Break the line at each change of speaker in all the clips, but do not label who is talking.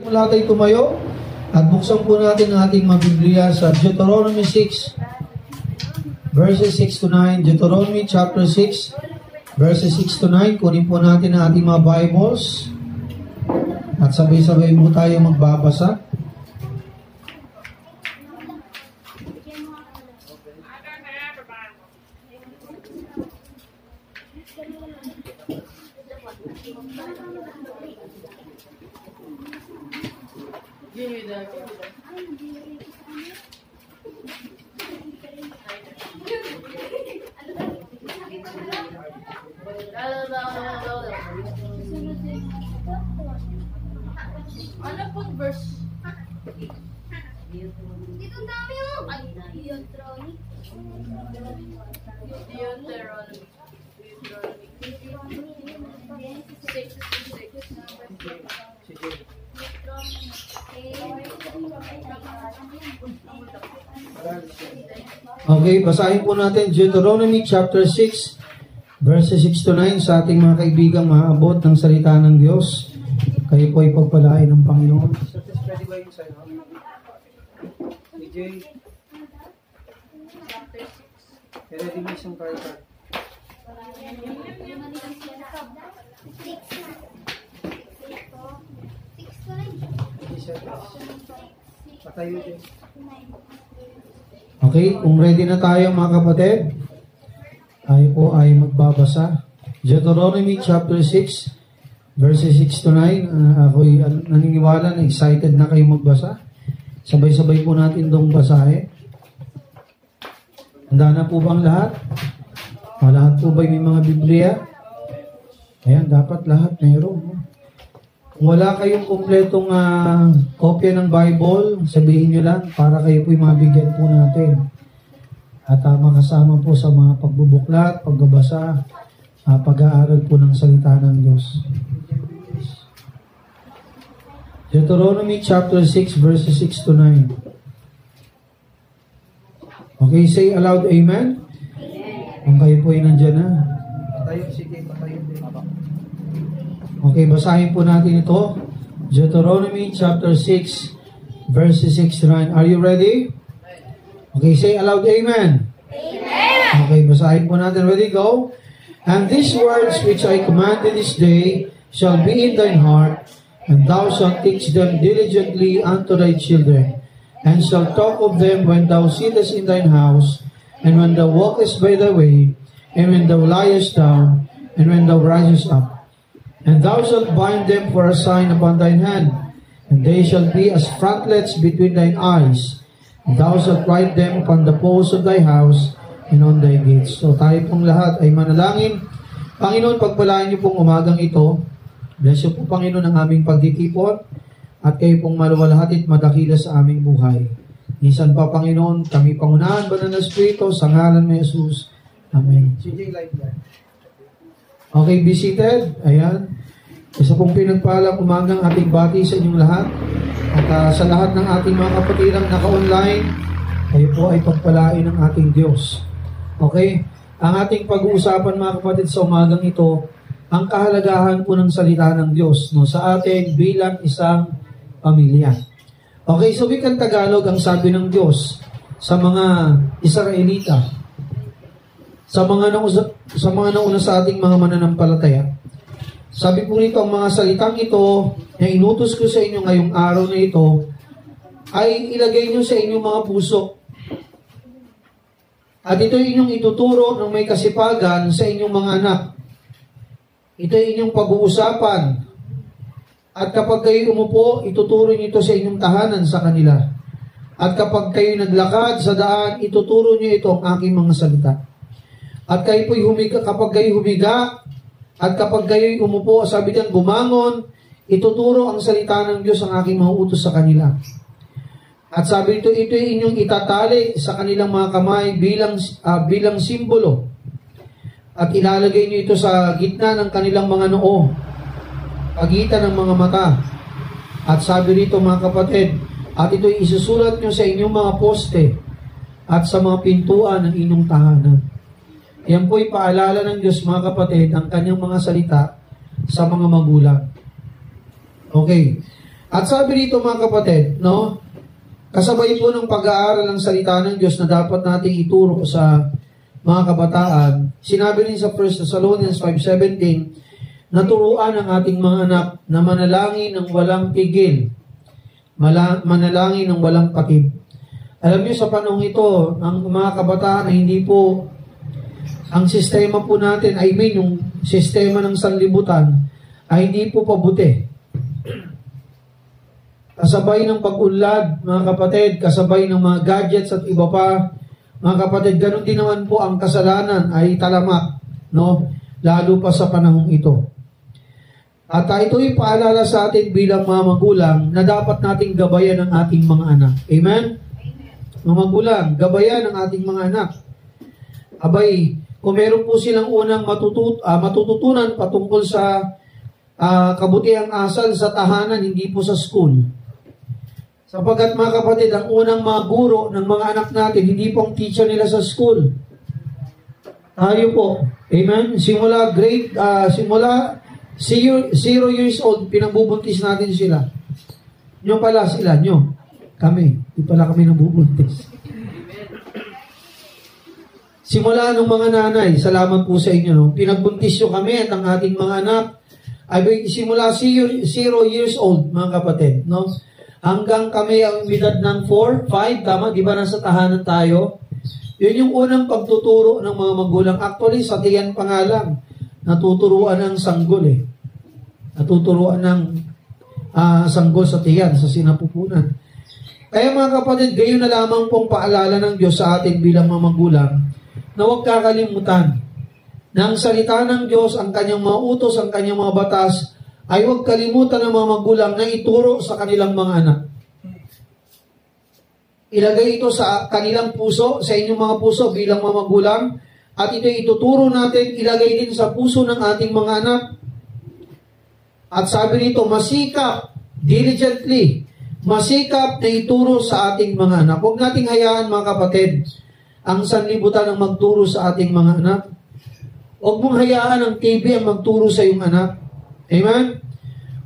Lahat ay tumayo at buksan po natin ang ating mga Biblia sa Deuteronomy 6 verses 6 to 9. Deuteronomy chapter 6 verses 6 to 9. Kunin po natin ang ating mga Bibles at sabay-sabay po tayo magbabasa.
Ano pong verse? Dito dami mo. Ay, Deuteronomy.
Okay, basahin po natin Deuteronomy chapter 6 verses 6 to 9 sa ating mga kaibigang maaabot ng salita ng Diyos. Kayo po ay pagpalain ng Panginoon. Pwede ba yung sa'yo? DJ? Ready mo isang card. Patayo din. Okay, kung ready na tayo mga kapatid, tayo po ay magbabasa. Deuteronomy chapter 6 verses 6 to 9. Ako'y naniniwala na excited na kayo magbasa. Sabay-sabay po natin itong basahin. Handa na po bang lahat? Lahat po ba may mga Biblia? Ayan, dapat lahat mayroon. Kung wala kayong kumpletong kopya ng Bible, sabihin nyo lang para kayo po'y mabigyan po natin. At makasama po sa mga pagbubuklat, pagbabasa, pag-aaral po ng salita ng Diyos. Deuteronomy chapter 6 verses 6 to 9. Okay, say aloud, Amen? Kung kayo po ay nandyan na. Patayo, sige, patayo din. Okay, basahin po natin ito. Deuteronomy chapter 6 verses 6 to 9. Are you ready? Okay, say aloud, Amen? Amen! Okay, basahin po natin. Ready, go? And these words which I commanded this day shall be in thine heart, and thou shalt teach them diligently unto thy children, and shalt talk of them when thou sittest in thine house, and when thou walkest by thy way, and when thou liest down, and when thou risest up. And thou shalt bind them for a sign upon thine hand, and they shall be as frontlets between thine eyes. And thou shalt write them upon the posts of thy house, and on thy gates. So tayo pong lahat ay manalangin. Panginoon, pagpalain niyo pong umagang ito. Bless you po, Panginoon, ang aming pagtitipon at kayo pong maluwalhati at madakila sa aming buhay. Minsan pa, Panginoon, kami pangunahan, Banal na Espiritu, sa ngalan ni Jesus. Amen. Okay, be seated. Ayan. Isa pong pinagpalang umagang ating bati sa inyong lahat. At sa lahat ng ating mga kapatirang naka-online, kayo po ay pagpalain ng ating Diyos. Okay? Ang ating pag-uusapan, mga kapatid, sa umagang ito, ang kahalagahan po ng salita ng Diyos sa atin bilang isang pamilya. Okay, so wikang Tagalog ang sabi ng Diyos sa mga Israelita, sa mga nauna sa ating mga mananampalataya. Sabi po nito, ang mga salitang ito na inutos ko sa inyo ngayong araw na ito ay ilagay nyo sa inyong mga puso. At ito inyong ituturo ng may kasipagan sa inyong mga anak. Ito ay inyong pag-uusapan. At kapag kayo umupo, ituturo niyo ito sa inyong tahanan sa kanila. At kapag kayo naglakad sa daan, ituturo niyo ito ang aking mga salita. At kayo po'y humiga, kapag kayo humiga, at kapag kayo umupo, sabi diyan, bumangon, ituturo ang salita ng Diyos ang aking mga utos sa kanila. At sabi ito ay inyong itatali sa kanilang mga kamay bilang simbolo. At ilalagay niyo ito sa gitna ng kanilang mga noo, pagitan ng mga mata. At sabi rito, mga kapatid, at ito'y isusulat niyo sa inyong mga poste at sa mga pintuan ng inyong tahanan. Yan po'y paalala ng Diyos, mga kapatid, ang kanyang mga salita sa mga magulang. Okay. At sabi rito mga kapatid, no, kasabay po ng pag-aaral ng salita ng Diyos na dapat nating ituro sa mga kabataan, sinabi rin sa 1 Thessalonians 5:17, naturuan ang ating mga anak na manalangin ng walang pigil, manalangin ng walang takip. Alam niyo sa panahon ito, ang mga kabataan ay hindi po, ang sistema po natin, yung sistema ng sanlibutan, ay hindi po pabuti. Kasabay ng pag-unlad, mga kapatid, kasabay ng mga gadgets at iba pa, mga kapatid, ganun din naman po ang kasalanan ay talamak, no? Lalo pa sa panahong ito. At ito'y paalala sa atin bilang mga magulang na dapat nating gabayan ang ating mga anak. Amen? Mga magulang, gabayan ang ating mga anak. Abay, kung meron po silang unang matututunan patungkol sa kabutihang asal sa tahanan, hindi po sa school. Sapagkat mga kapatid, ang unang mga guro ng mga anak natin, hindi po ang teacher nila sa school. Tayo po. Amen? Simula 0 years old, pinagbubuntis natin sila. Nyo pala sila, nyo. Kami. Di pala kami nabubuntis. Simula nung mga nanay, salamat po sa inyo, no? Pinagbuntis nyo kami at ang ating mga anak ay simula 0 years old, mga kapatid, no? Hanggang kami ang edad ng 4, 5, tama? Di ba nasa tahanan tayo? Yun yung unang pagtuturo ng mga magulang. Actually, sa tiyan pa nga lang, natuturuan ng sanggol eh. Natuturuan ng sanggol sa tiyan, sa sinapupunan. Kaya mga kapatid, gayon na lamang pong paalala ng Diyos sa atin bilang mga magulang, na huwag kakalimutan na ang salita ng Diyos, ang kanyang mga utos, ang kanyang mga batas, ay huwag kalimutan ng mga magulang na ituro sa kanilang mga anak. Ilagay ito sa kanilang puso, sa inyong mga puso bilang mga magulang, at ito ituturo natin, ilagay din sa puso ng ating mga anak. At sabi nito, masikap, diligently, masikap na ituro sa ating mga anak. Huwag nating hayaan mga kapatid, ang sanlibutan ang magturo sa ating mga anak. Huwag mong hayaan ang TV ang magturo sa iyong anak. Amen?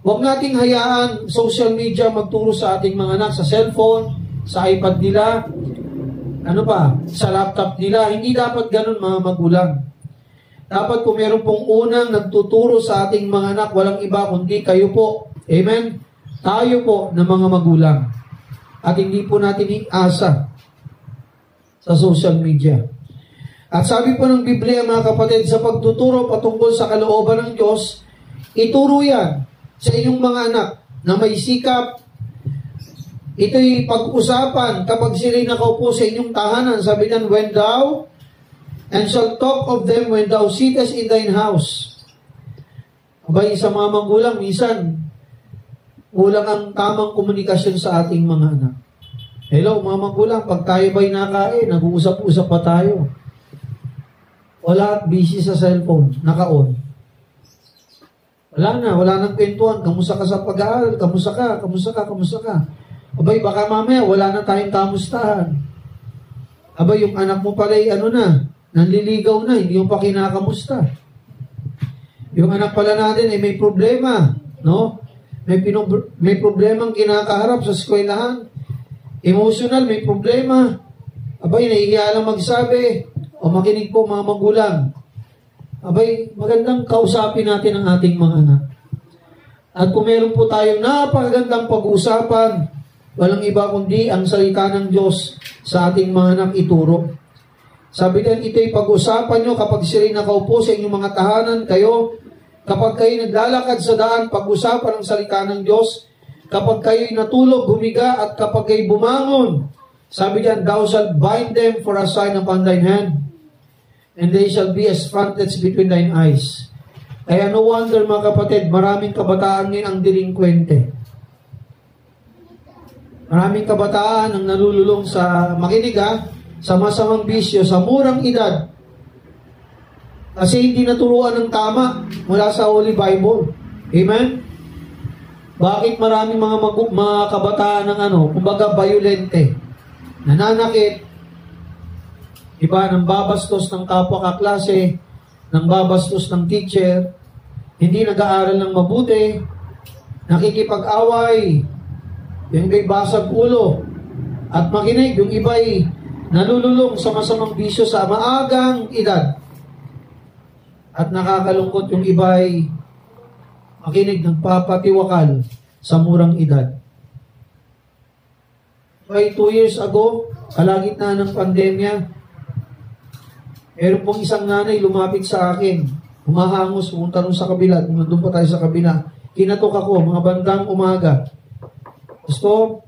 Huwag nating hayaan social media magturo sa ating mga anak, sa cellphone, sa iPad nila, sa laptop nila. Hindi dapat ganun mga magulang. Dapat kung meron pong unang nagtuturo sa ating mga anak, walang iba kundi kayo po. Amen? Tayo po na mga magulang. At hindi po natin iasa sa social media. At sabi po ng Biblia mga kapatid, sa pagtuturo patungkol sa kalooban ng Diyos, ituro yan sa inyong mga anak na may sikap. Ito'y pag-usapan kapag sila'y nakaupo sa inyong tahanan. Sabi niyan, when thou and shall talk of them when thou sittest in thine house. Abay, sa mga magulang, minsan, kulang ang tamang komunikasyon sa ating mga anak. Hello, mga magulang, pag tayo ba'y nakain, nag-uusap-usap pa tayo. Wala, busy sa cellphone, naka-on. Wala nang kwentuhan. Kamusta ka sa pag-aaral? Kamusta ka? Abay, baka mamaya, wala na tayong kamustahan. Abay, yung anak mo pala'y nanliligaw na, hindi yung pa kinakamusta. Yung anak pala natin ay may problema, no? May problemang kinakaharap sa eskwelahan. Emotional, may problema. Abay, nahihiya lang magsabi. O makinig po mga magulang. Abay, magandang kausapin natin ang ating mga anak. At kung meron po tayong napakagandang pag-uusapan, walang iba kundi ang salita ng Diyos sa ating mga anak ituro. Sabi din, ito'y pag-usapan nyo kapag sila'y nakaupo sa inyong mga tahanan, kapag kayo naglalakad sa daan, pag-usapan ang salita ng Diyos, kapag kayo'y natulog, humiga, at kapag kayo'y bumangon, sabi diyan, thou shalt bind them for a sign upon thine hand, and they shall be as frontlets between thine eyes. Kaya no wonder mga kapatid, maraming kabataan ngayon ang delinkwente. Maraming kabataan ang nalululong sa, sa masamang bisyo, sa murang edad. Kasi hindi naturuan ng tama mula sa Holy Bible. Amen? Bakit maraming mga kabataan ng kumbaga violente, nananakit, iba nang babastos ng kapwa kaklase, nang babastos ng teacher, hindi nag-aaral ng mabuti, nakikipag-away, yung iba'y basag ulo at makinig, yung iba'y nalululong sa masamang bisyo sa maagang edad. At nakakalungkot yung iba'y makinig, nagpapatiwakal sa murang edad. By 2 years ago, kalagitnaan ng pandemya, meron pong isang nanay lumapit sa akin. Humahangos, pumunta rin sa kabila. Nandun pa tayo sa kabila. Kinatok ako, mga bandang umaga. Pastor,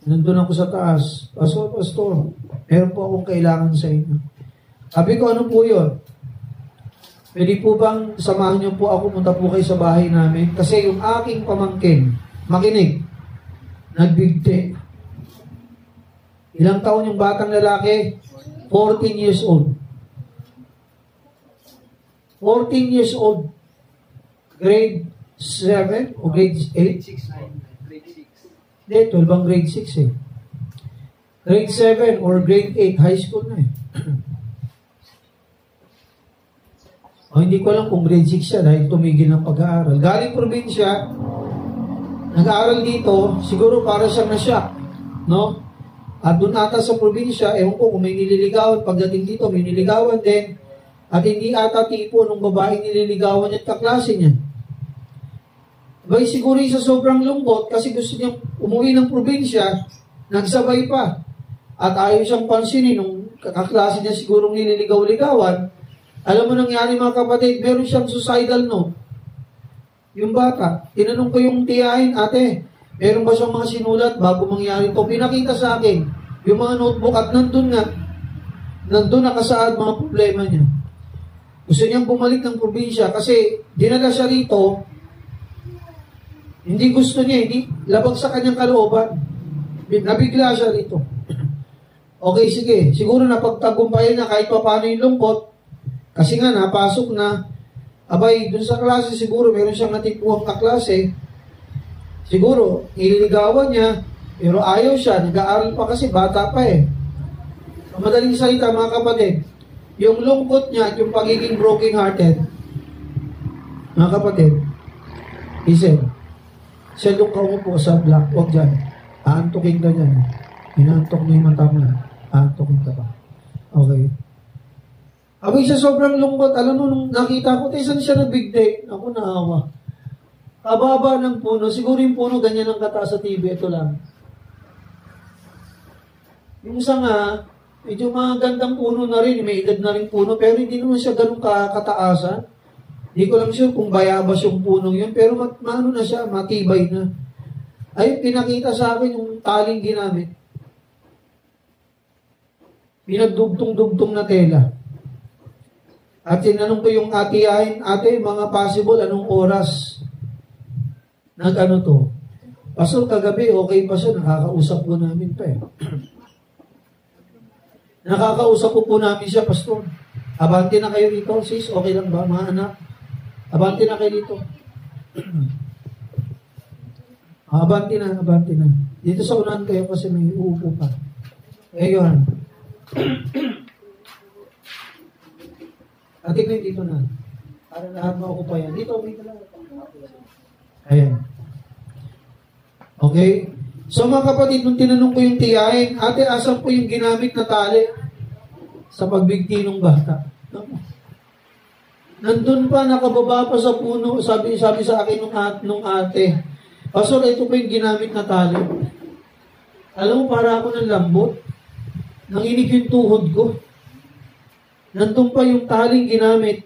nandun ako sa taas. Pastor, meron po akong kailangan sa inyo. Sabi ko, ano po yun? Pwede po bang samahan niyo po ako, punta po kayo sa bahay namin? Kasi yung aking pamangkin, makinig, nagbigti. Ilang taon yung batang lalaki? 14 years old. 14 years old. Grade 7 o grade 8?
Grade 6.
Hindi, 12 ang grade 6 eh. Grade 7 or grade 8, high school na eh. Hindi ko alam kung grade 6 siya dahil tumigil ng pag-aaral. Galing probinsya, nag-aaral dito, siguro para siyang na-shock. No? At doon ata sa probinsya, ewan ko kung may nililigawan, pagdating dito may nililigawan din. At hindi ata tipo nung babaeng nililigawan niya at kaklase niya. Abay siguro sa sobrang lungkot kasi gusto niyang umuwi ng probinsya, nagsabay pa. At ayaw siyang pansinin nung kaklase niya siguro nililigaw-ligawan. Alam mo nangyari mga kapatid, meron siyang suicidal note. Yung bata, tinanong ko yung tiyahin, ate, meron ba siyang mga sinulat bago mangyari ito? Pinakita sa akin, yung mga notebook at nandun nakasaad mga problema niya. Gusto niyang bumalik ng probinsya kasi dinala siya rito, hindi gusto niya, hindi labag sa kanyang kalooban. Nabigla siya rito. Okay, sige, siguro napagtagumpayan niya kahit pa paano yung lungkot. Kasi nga, napasok na, abay, dun sa klase, siguro, meron siyang natipuhang kaklase. Siguro, ililigawan niya, pero ayaw siya, nag-aaral pa kasi, bata pa eh. Sa madaling salita, mga kapatid, yung lungkot niya at yung pagiging broken-hearted, mga kapatid, listen, siya yung kaupo sa black, huwag dyan, aantukin ka dyan. Inaantok mo yung mata mo na, aantukin ka pa. Okay. Abay sa sobrang lungkot, alam mo, nung nakita ko, saan siya nagbigday? Ako naawa. Kababa ng puno, siguro yung puno ganyan ang kataas sa TV, ito lang. Yung isa nga, medyo magandang puno na rin, may edad na rin puno, pero hindi naman siya ganun kataasan. Hindi ko lang sure kung bayabas yung punong yun, pero maano na siya, matibay na. Ayun, pinakita sa akin yung taling ginamit. Pinagdugtong-dugtong na tela. At tinanong ko yung atiyahin, ate, mga possible, anong oras? Nag-ano to? Pastor, kagabi, okay pa siya, nakakausap ko namin pa eh. Nakakausap po namin siya, Pastor. Abante na kayo dito, sis, okay lang ba, mga anak? Abante na kayo dito. Abante na. Dito sa unahan kayo kasi may uupo pa. Ngayon, Ate ko dito na. Para lahat maukupa yan. Dito, may talaga. Ayan. Okay? So mga kapatid, nung tinanong ko yung tiyahin, ate, asan po yung ginamit na tali sa pagbigti ng bata? Nandun pa, nakababa pa sa puno, sabi sa akin nung ate, Pastor, ito po yung ginamit na tali. Alam mo, para ako ng lambot. Nanginig yung tuhod ko. Nandun pa yung taling ginamit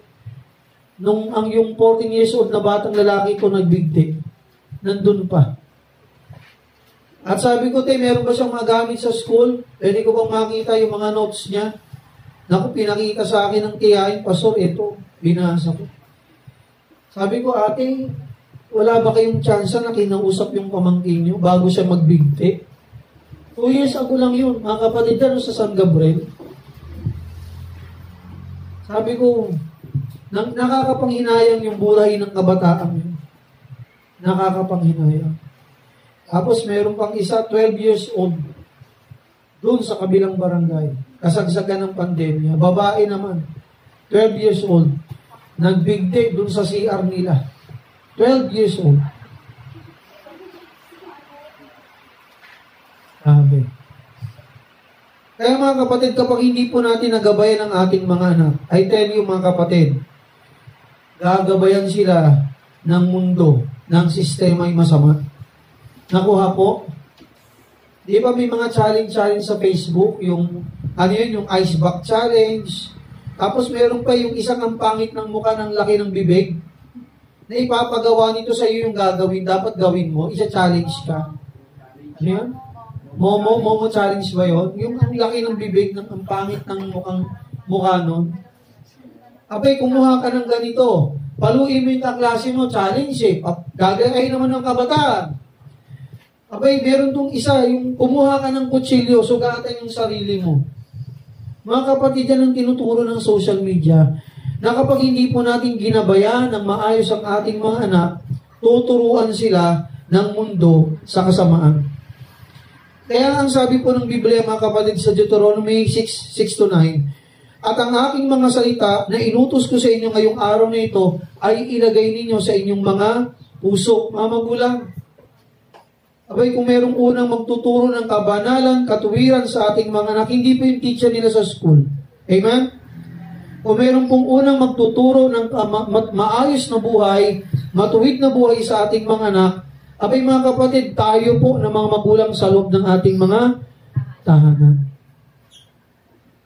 nung yung 14 years old na batang lalaki ko nagbigti. Nandun pa. At sabi ko, meron ba siyang magamit sa school? Pwede ko bang makita yung mga notes niya? Naku, pinakita sa akin ng tiyahin, Pastor, ito, binasa ko. Sabi ko, ate, wala ba kayong tsansa na kinausap yung pamangkin niyo bago siya magbigti? 2 years ago lang yun, mga kapatid na sa San Gabriel. Sabi ko, nakakapanghinayang yung buhay ng kabataan yun. Nakakapanghinayang. Tapos meron pang isa, 12 years old, doon sa kabilang barangay. Kasagsagan ng pandemya. Babae naman, 12 years old. Nagbigti doon sa CR nila. 12 years old. Grabe. Kaya mga kapatid, kapag hindi po natin nagabayan ang ating mga anak, I tell you mga kapatid, gagabayan sila ng mundo, ng sistema ay masama. Nakuha po? Di ba may mga challenge sa Facebook, yung yung ice bucket challenge, tapos meron pa yung isang ang pangit ng mukha ng laki ng bibig, na ipapagawa nito sa iyo yung gagawin, dapat gawin mo, isa-challenge ka. Ano yan? Momo challenge ba yun? Yung ang laki ng bibig, ang pangit ng mukha nun. Abay, kumuha ka ng ganito. Paluin mo yung kaklase mo, challenge eh. Gagawin naman ng kabataan. Abay, meron tong isa, yung kumuha ka ng kutsilyo, sugatan yung sarili mo. Mga kapatid, yan ang tinuturo ng social media, na kapag hindi po natin ginabayan ng maayos ang ating mga anak, tuturuan sila ng mundo sa kasamaan. Kaya ang sabi po ng Biblia, mga kapatid, sa Deuteronomy 6:6-9, at ang aking mga salita na inutos ko sa inyo ngayong araw na ito ay ilagay ninyo sa inyong mga puso. Mga magulang, abay, kung merong unang magtuturo ng kabanalan, katuwiran sa ating mga anak, hindi po yung teacher nila sa school. Amen? O meron pong unang magtuturo ng maayos na buhay, matuwid na buhay sa ating mga anak, abay mga kapatid, tayo po na mga magulang sa loob ng ating mga tahanan.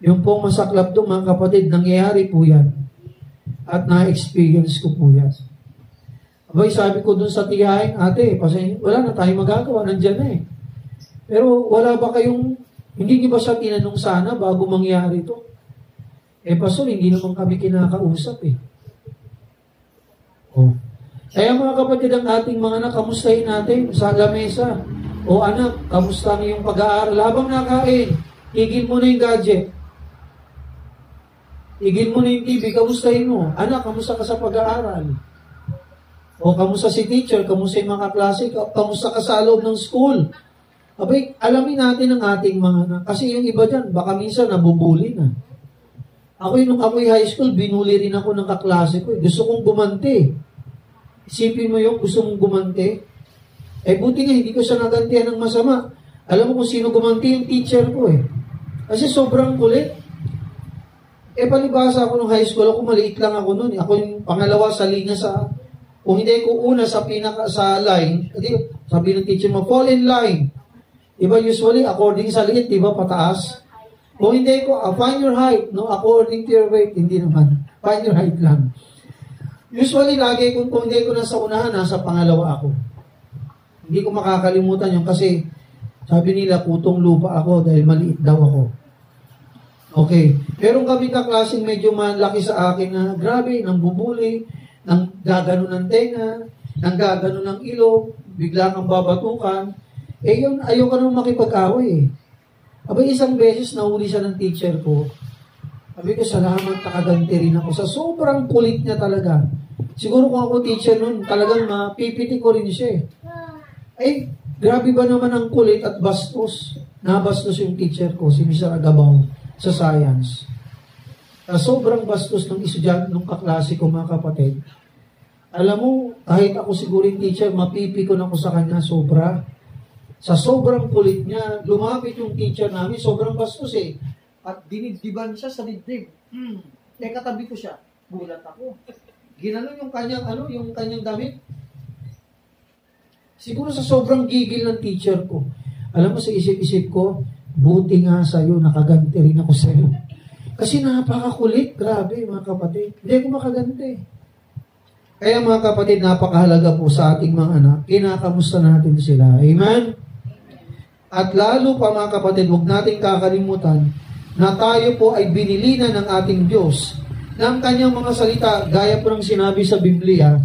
Yung pong masaklap doon mga kapatid, nangyayari po yan. At na-experience ko po yan. Abay sabi ko doon sa tiyahin, ate, wala na tayong magagawa, nandyan na eh. Pero wala ba kayong, hindi niyo ba siya tinanong sana bago mangyari ito? Pastor, hindi naman kami kinakausap eh. Oh. Kaya mga kapatid, ang ating mga anak, kamustahin natin sa lamesa. O anak, kamusta na yung pag-aaral? Habang nakain, tigil mo na yung gadget. Tigil mo na yung TV, kamustahin mo. Anak, kamusta ka sa pag-aaral? O kamusta si teacher, kamusta yung mga klase, kamusta ka sa loob ng school? Abay, alamin natin ang ating mga anak. Kasi yung iba dyan, baka minsan nabubuli na. Nung ako'y high school, binuli rin ako ng kaklase ko. Gusto kong gumante. Isipin mo yung gusto mong gumante. Buti nga, hindi ko siya nagantihan ng masama. Alam mo kung sino gumanti? Yung teacher ko eh. Kasi sobrang kulit. Palibasa ako nung high school, ako maliit lang ako noon. Ako yung pangalawa sa linya sa, kung hindi ko una sa sa line, sabi ng teacher mo, fall in line. Diba usually, according sa liit, diba pataas? Kung hindi ko, find your height, no? According to your weight, hindi naman. Find your height lang. Usually, lagi kung hindi ko nasa unahan, nasa pangalawa ako. Hindi ko makakalimutan yun kasi sabi nila, putong lupa ako dahil maliit daw ako. Okay. Pero kami kaklaseng medyo malaki sa akin na grabe, nang bubuli, nang gagano ng tenga, nang gagano ng ilong, bigla kang babatukan. Yun, ayoko nang makipag-away eh. Abay, isang beses nahuli siya ng teacher ko. Sabi ko, salamat, nakaganti rin ako. Sa sobrang kulit niya talaga. Siguro kung ako teacher nun, talagang mapipiti ko rin siya eh. Grabe ba naman ang kulit at bastos? Nabastos yung teacher ko, si Mr. Agabaw, sa science. Sobrang bastos ng estudyante, ng kaklase ko, mga kapatid. Alam mo, kahit ako siguro yung teacher, mapipikon ako sa kanya, sobra. Sa sobrang kulit niya, lumapit yung teacher namin, sobrang bastos eh. At dinidiban siya sa dibdib. Katabi ko siya. Gulat ako. Ginanon yung kanyang damit. Siguro sa sobrang gigil ng teacher ko. Alam mo, sa isip-isip ko, buti nga sa'yo, nakaganti rin ako sa'yo. Kasi napakakulit, grabe mga kapatid. Hindi ako makaganti. Kaya mga kapatid, napakahalaga po sa ating mga anak, kinakamusta natin sila. Amen? At lalo pa mga kapatid, huwag nating kakalimutan na tayo po ay binilinan ng ating Diyos ng kanyang mga salita, gaya po ng sinabi sa Biblia,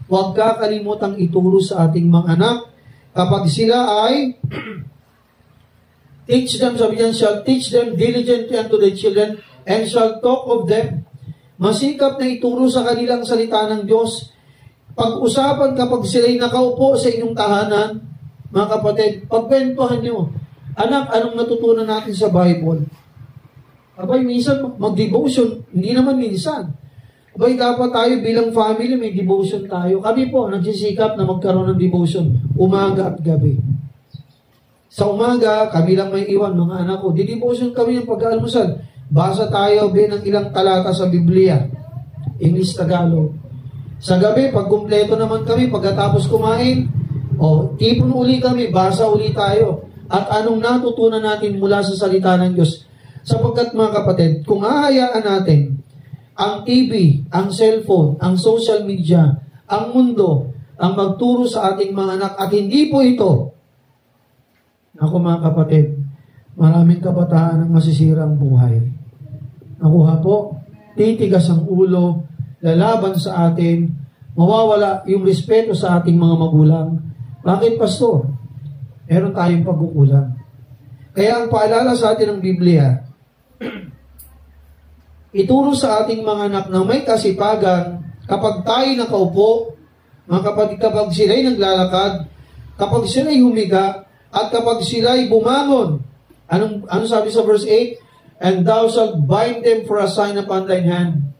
huwag kakalimutang ituro sa ating mga anak kapag sila ay teach them, sabi niyan, shall teach them diligently unto the children and shall talk of them. Masikap na ituro sa kanilang salita ng Diyos. Pag-usapan kapag sila'y nakaupo sa inyong tahanan, mga kapatid, pagkwentuhan nyo, anak, anong natutunan natin sa Bible? Abay, minsan mag-devotion, hindi naman minsan. Abay, dapat tayo bilang family, may devotion tayo. Kami po, nagsisikap na magkaroon ng devotion, umaga at gabi. Sa umaga, kami lang may iwan, mga anak ko. Didevotion kami ng pag-aalmusal. Basa tayo ng ilang talata sa Biblia. English, Tagalog. Sa gabi, pag kumpleto naman kami, pagkatapos kumain, tipon uli kami, basa uli tayo. At anong natutunan natin mula sa salita ng Diyos? Sapagkat mga kapatid, kung hahayaan natin ang TV, ang cellphone, ang social media, ang mundo, ang magturo sa ating mga anak, at hindi po ito, ako mga kapatid, maraming kabataan ang masisirang buhay. Nakuha po, titigas ang ulo, lalaban sa atin, mawawala yung respeto sa ating mga magulang. Bakit, Pastor? Meron tayong pagkukulang. Kaya ang paalala sa atin ng Biblia, ituro sa ating mga anak na may kasipagan kapag tayo nakaupo, mga kapatid, kapag sila'y naglalakad, kapag sila'y humiga, at kapag sila'y bumangon. Ano sabi sa verse 8? And thou shalt bind them for a sign upon thine hand,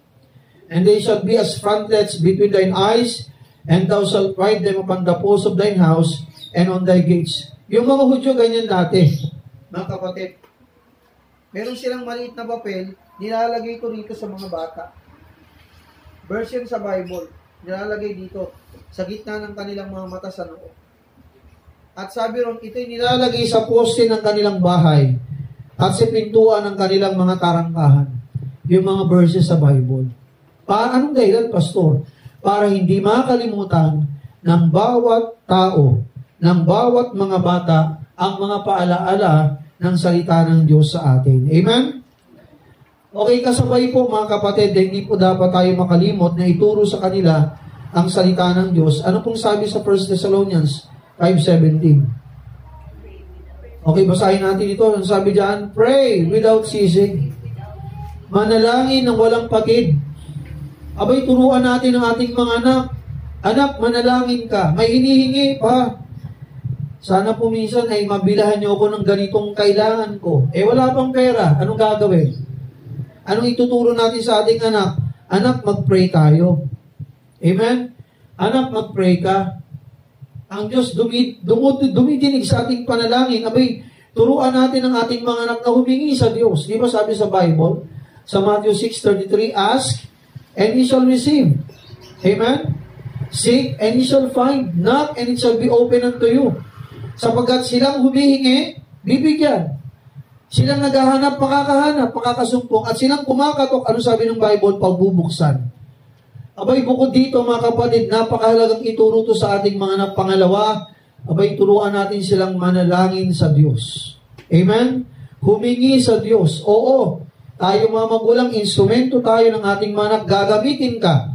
and they shall be as frontlets between thine eyes, and thou shalt write them upon the posts of thine house, and on thy gates. Yung mga Hudyo, ganyan dati, mga kapatid. Meron silang maliit na papel, nilalagay ko rito sa mga bata. Version sa Bible, nilalagay dito, sa gitna ng kanilang mga mata sa noo. At sabi ron, ito'y nilalagay sa poste ng kanilang bahay at sa pintuan ng kanilang mga tarangkahan. Yung mga verses sa Bible. Anong dahilan, Pastor? Para hindi makalimutan ng bawat tao, ng bawat mga bata, ang mga paalaala ng salita ng Diyos sa atin. Amen? Okay, kasabay po mga kapatid, hindi po dapat tayo makalimot na ituro sa kanila ang salita ng Diyos. Ano pong sabi sa 1 Thessalonians 5:17? Okay, basahin natin ito. Ang sabi diyan, pray without ceasing. Manalangin ng walang pagid. Abay, turuan natin ang ating mga anak. Anak, manalangin ka. May hinihingi pa. Sana po minsan ay mabilahan niyo ako ng ganitong kailangan ko. Wala pang pera. Anong gagawin? Anong ituturo natin sa ating anak? Anak, mag-pray tayo. Amen? Anak, mag-pray ka. Ang Diyos dumidinig sa ating panalangin. Abay, turuan natin ang ating mga anak na humingi sa Diyos. Di ba sabi sa Bible? Sa Matthew 6:33, ask and ye shall receive. Amen? Seek and ye shall find. Knock and it shall be open unto you. Sapagkat silang humihingi, bibigyan. Silang naghahanap, makakahanap, makakasumpong. At silang kumakatok, ano sabi ng Bible? Pagbubuksan. Abay, bukod dito mga kapatid, napakahalagang ituro to sa ating mga anak. Pangalawa, abay, turuan natin silang manalangin sa Diyos. Amen? Humingi sa Diyos. Oo, tayo mga magulang, instrumento tayo ng ating mga anak. Gagamitin ka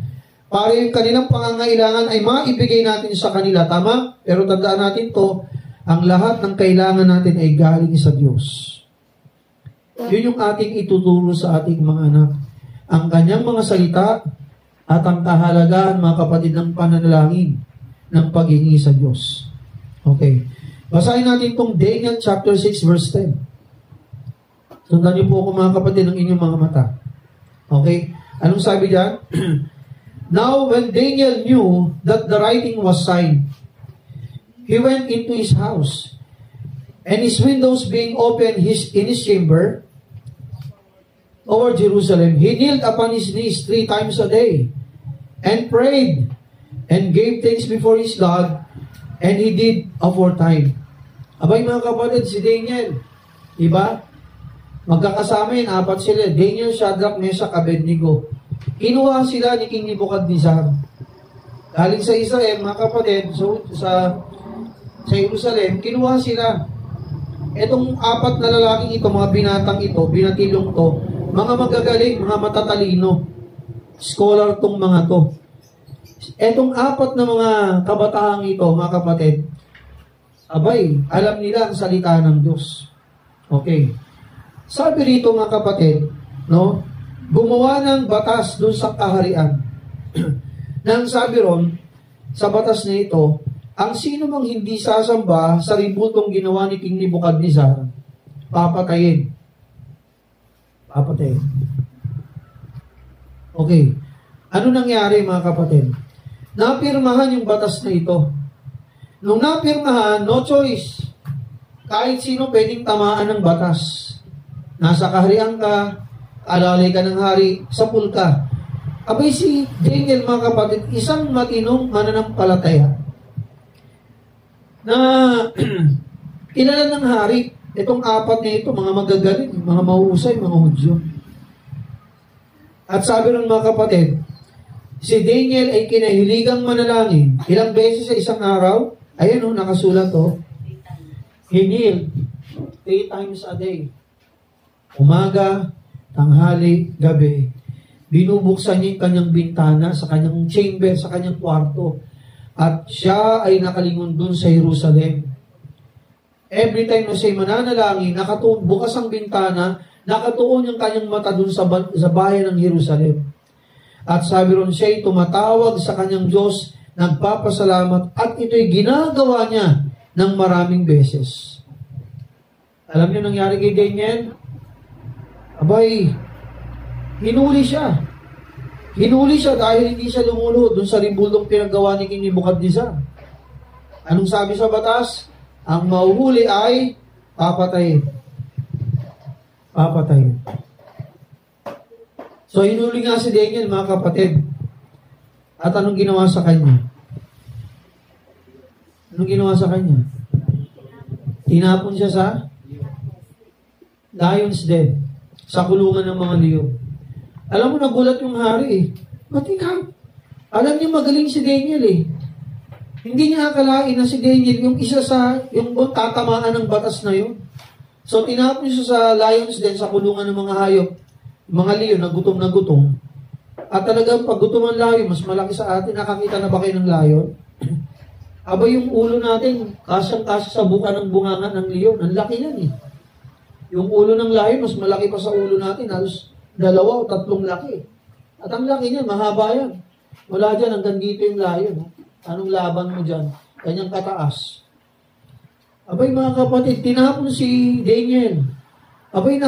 para yung kanilang pangangailangan ay maibigay natin sa kanila. Tama? Pero tandaan natin to, ang lahat ng kailangan natin ay galing sa Diyos. Yun yung ating ituturo sa ating mga anak. Ang kanyang mga salita at ang kahalagahan, mga kapatid, ng pananalangin ng paghingi sa Diyos. Okay. Basahin natin itong Daniel chapter 6 verse 10. Sundan niyo po ako mga kapatid ng inyong mga mata. Okay. Anong sabi diyan? Now when Daniel knew that the writing was signed, he went into his house, and his windows being open in his chamber over Jerusalem, he kneeled upon his knees 3 times a day, and prayed, and gave thanks before his God, and he did aforetime. Abay mga kapatid, si Daniel, diba? Magkakasama yun, 4 sila, Daniel, Shadrach, Meshach, Abednego. Kinuha sila ni King Nebuchadnezzar. Galing sa Israel, mga kapatid, sa Jerusalem, kinuha sila. Etong 4 na lalaking ito, mga binatang ito, binatilong to, mga magagaling, mga matatalino. Scholar tong mga to. Etong 4 na mga kabataang ito, mga kapatid, abay, alam nila ang salita ng Diyos. Okay. Sabi rito mga kapatid, no, gumawa ng batas doon sa kaharian. Nang sabi ron, sa batas na ito, ang sino mang hindi sasamba sa ribultong ginawa ni King Nebuchadnezzar, papatayin. Papatayin. Okay. Ano nangyari mga kapatid? Napirmahan yung batas na ito. Nung napirmahan, no choice. kahit sino pwedeng tamaan ng batas. Nasa kaharian ka, alalay ka ng hari, sapul ka. Abay si Daniel, mga kapatid, isang matinong mananampalataya na kilala ng hari. Itong apat na ito, mga magagaling, mga mahuhusay, mga Hudyo. At sabi ng mga kapatid, si Daniel ay kinahiligang manalangin. Ilang beses sa isang araw? Ayan o, nakasulat o. He kneeled 3 times a day. Umaga, tanghali, gabi. Binubuksan niya yung kanyang bintana sa kanyang chamber, sa kanyang kwarto. At siya ay nakalingon dun sa Jerusalem. Every time na siya'y mananalangin, bukas ang bintana, nakatuon yung kanyang mata dun sa bayan ng Jerusalem. At sabi ron, siya'y tumatawag sa kanyang Diyos, nagpapasalamat, at ito'y ginagawa niya ng maraming beses. Alam niyo nangyari kay Daniel? Abay, hinuli siya. Hinuli siya dahil hindi siya lumulod dun sa ribuldong pinagawa ni King Nebuchadnezzar. Anong sabi sa batas? Ang mauhuli ay papatayin. Papatayin. So, hinuli nga si Daniel, mga kapatid. At anong ginawa sa kanya? Anong ginawa sa kanya? Tinapon siya sa lion's den, sa kulungan ng mga leon. Alam mo, nagulat yung hari eh. Ba't ikaw? Alam niya magaling si Daniel eh. Hindi niya akalain na si Daniel yung isa sa, yung tatamaan ng batas na yun. So, tinapon siya sa lions den, sa kulungan ng mga hayop, mga leon na gutom. At talagang pag gutom ang lion, mas malaki sa atin. Nakakita na ba kayo ng lion? Aba yung ulo natin, kasyang-kasya sa buka ng bunganga ng leon. Ang laki yan eh. Yung ulo ng lion, mas malaki pa sa ulo natin. Halos 2 o 3 laki. At ang laki niyan, mahaba yan. Wala dyan, hanggang dito yung lion. Anong laban mo dyan? Kanyang kataas. Abay mga kapatid, tinapon si Daniel. Abay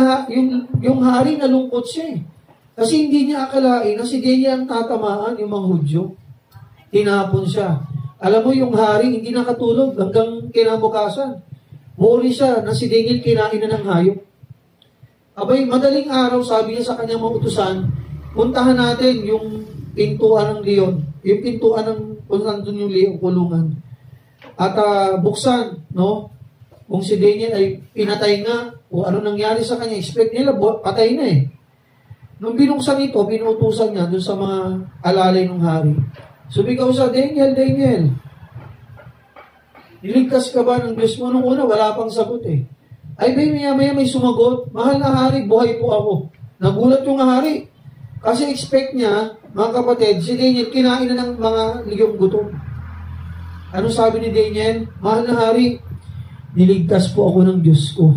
yung hari nalungkot siya eh. Kasi hindi niya akalain na si Daniel ang tatamaan yung mga Hudyo. Tinapon siya. Alam mo yung hari hindi nakatulog hanggang kinabukasan. Worry siya na si Daniel kinain na ng hayop. Abay, madaling araw, sabi niya sa kanyang mga utusan, puntahan natin yung pintuan ng leon. Yung pintuan ng kung nandun yung leon, kulungan. At buksan, no? Kung si Daniel ay pinatay nga, o ano nangyari sa kanya, expect nila, patay na eh. Nung binuksan ito, pinutusan niya dun sa mga alalay ng hari. Sumigaw sa Daniel, niligtas ka ba ng Diyos mo? Nung una, wala pang sagot eh. Ay, maya may sumagot, mahal na hari, buhay po ako. Nagulat yung hari. Kasi expect niya, mga kapatid, si Daniel, kinain na ng mga liyong gutom. Ano sabi ni Daniel? Mahal na hari, niligtas po ako ng Diyos ko.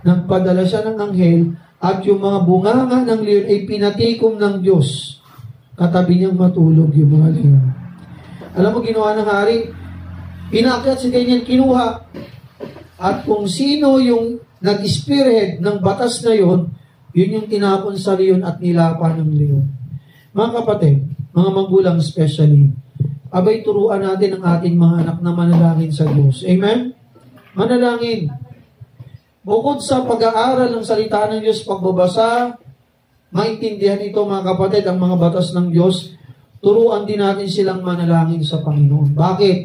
Nagpadala siya ng anghel at yung mga bunganga ng leon ay pinatikom ng Diyos. Katabi niyang matulog yung mga leon. Alam mo, ginawa ng hari, pinakyat si Daniel, kinuha. At kung sino yung nag-spearhead ng batas na yon, yun yung tinapon sa leon at nilapan ng leon. Mga kapatid, mga magulang especially, abay turuan natin ang ating mga anak na manalangin sa Diyos. Amen? Manalangin. Bukod sa pag-aaral ng salita ng Diyos, pagbabasa, maintindihan ito mga kapatid, ang mga batas ng Diyos, turuan din natin silang manalangin sa Panginoon. Bakit?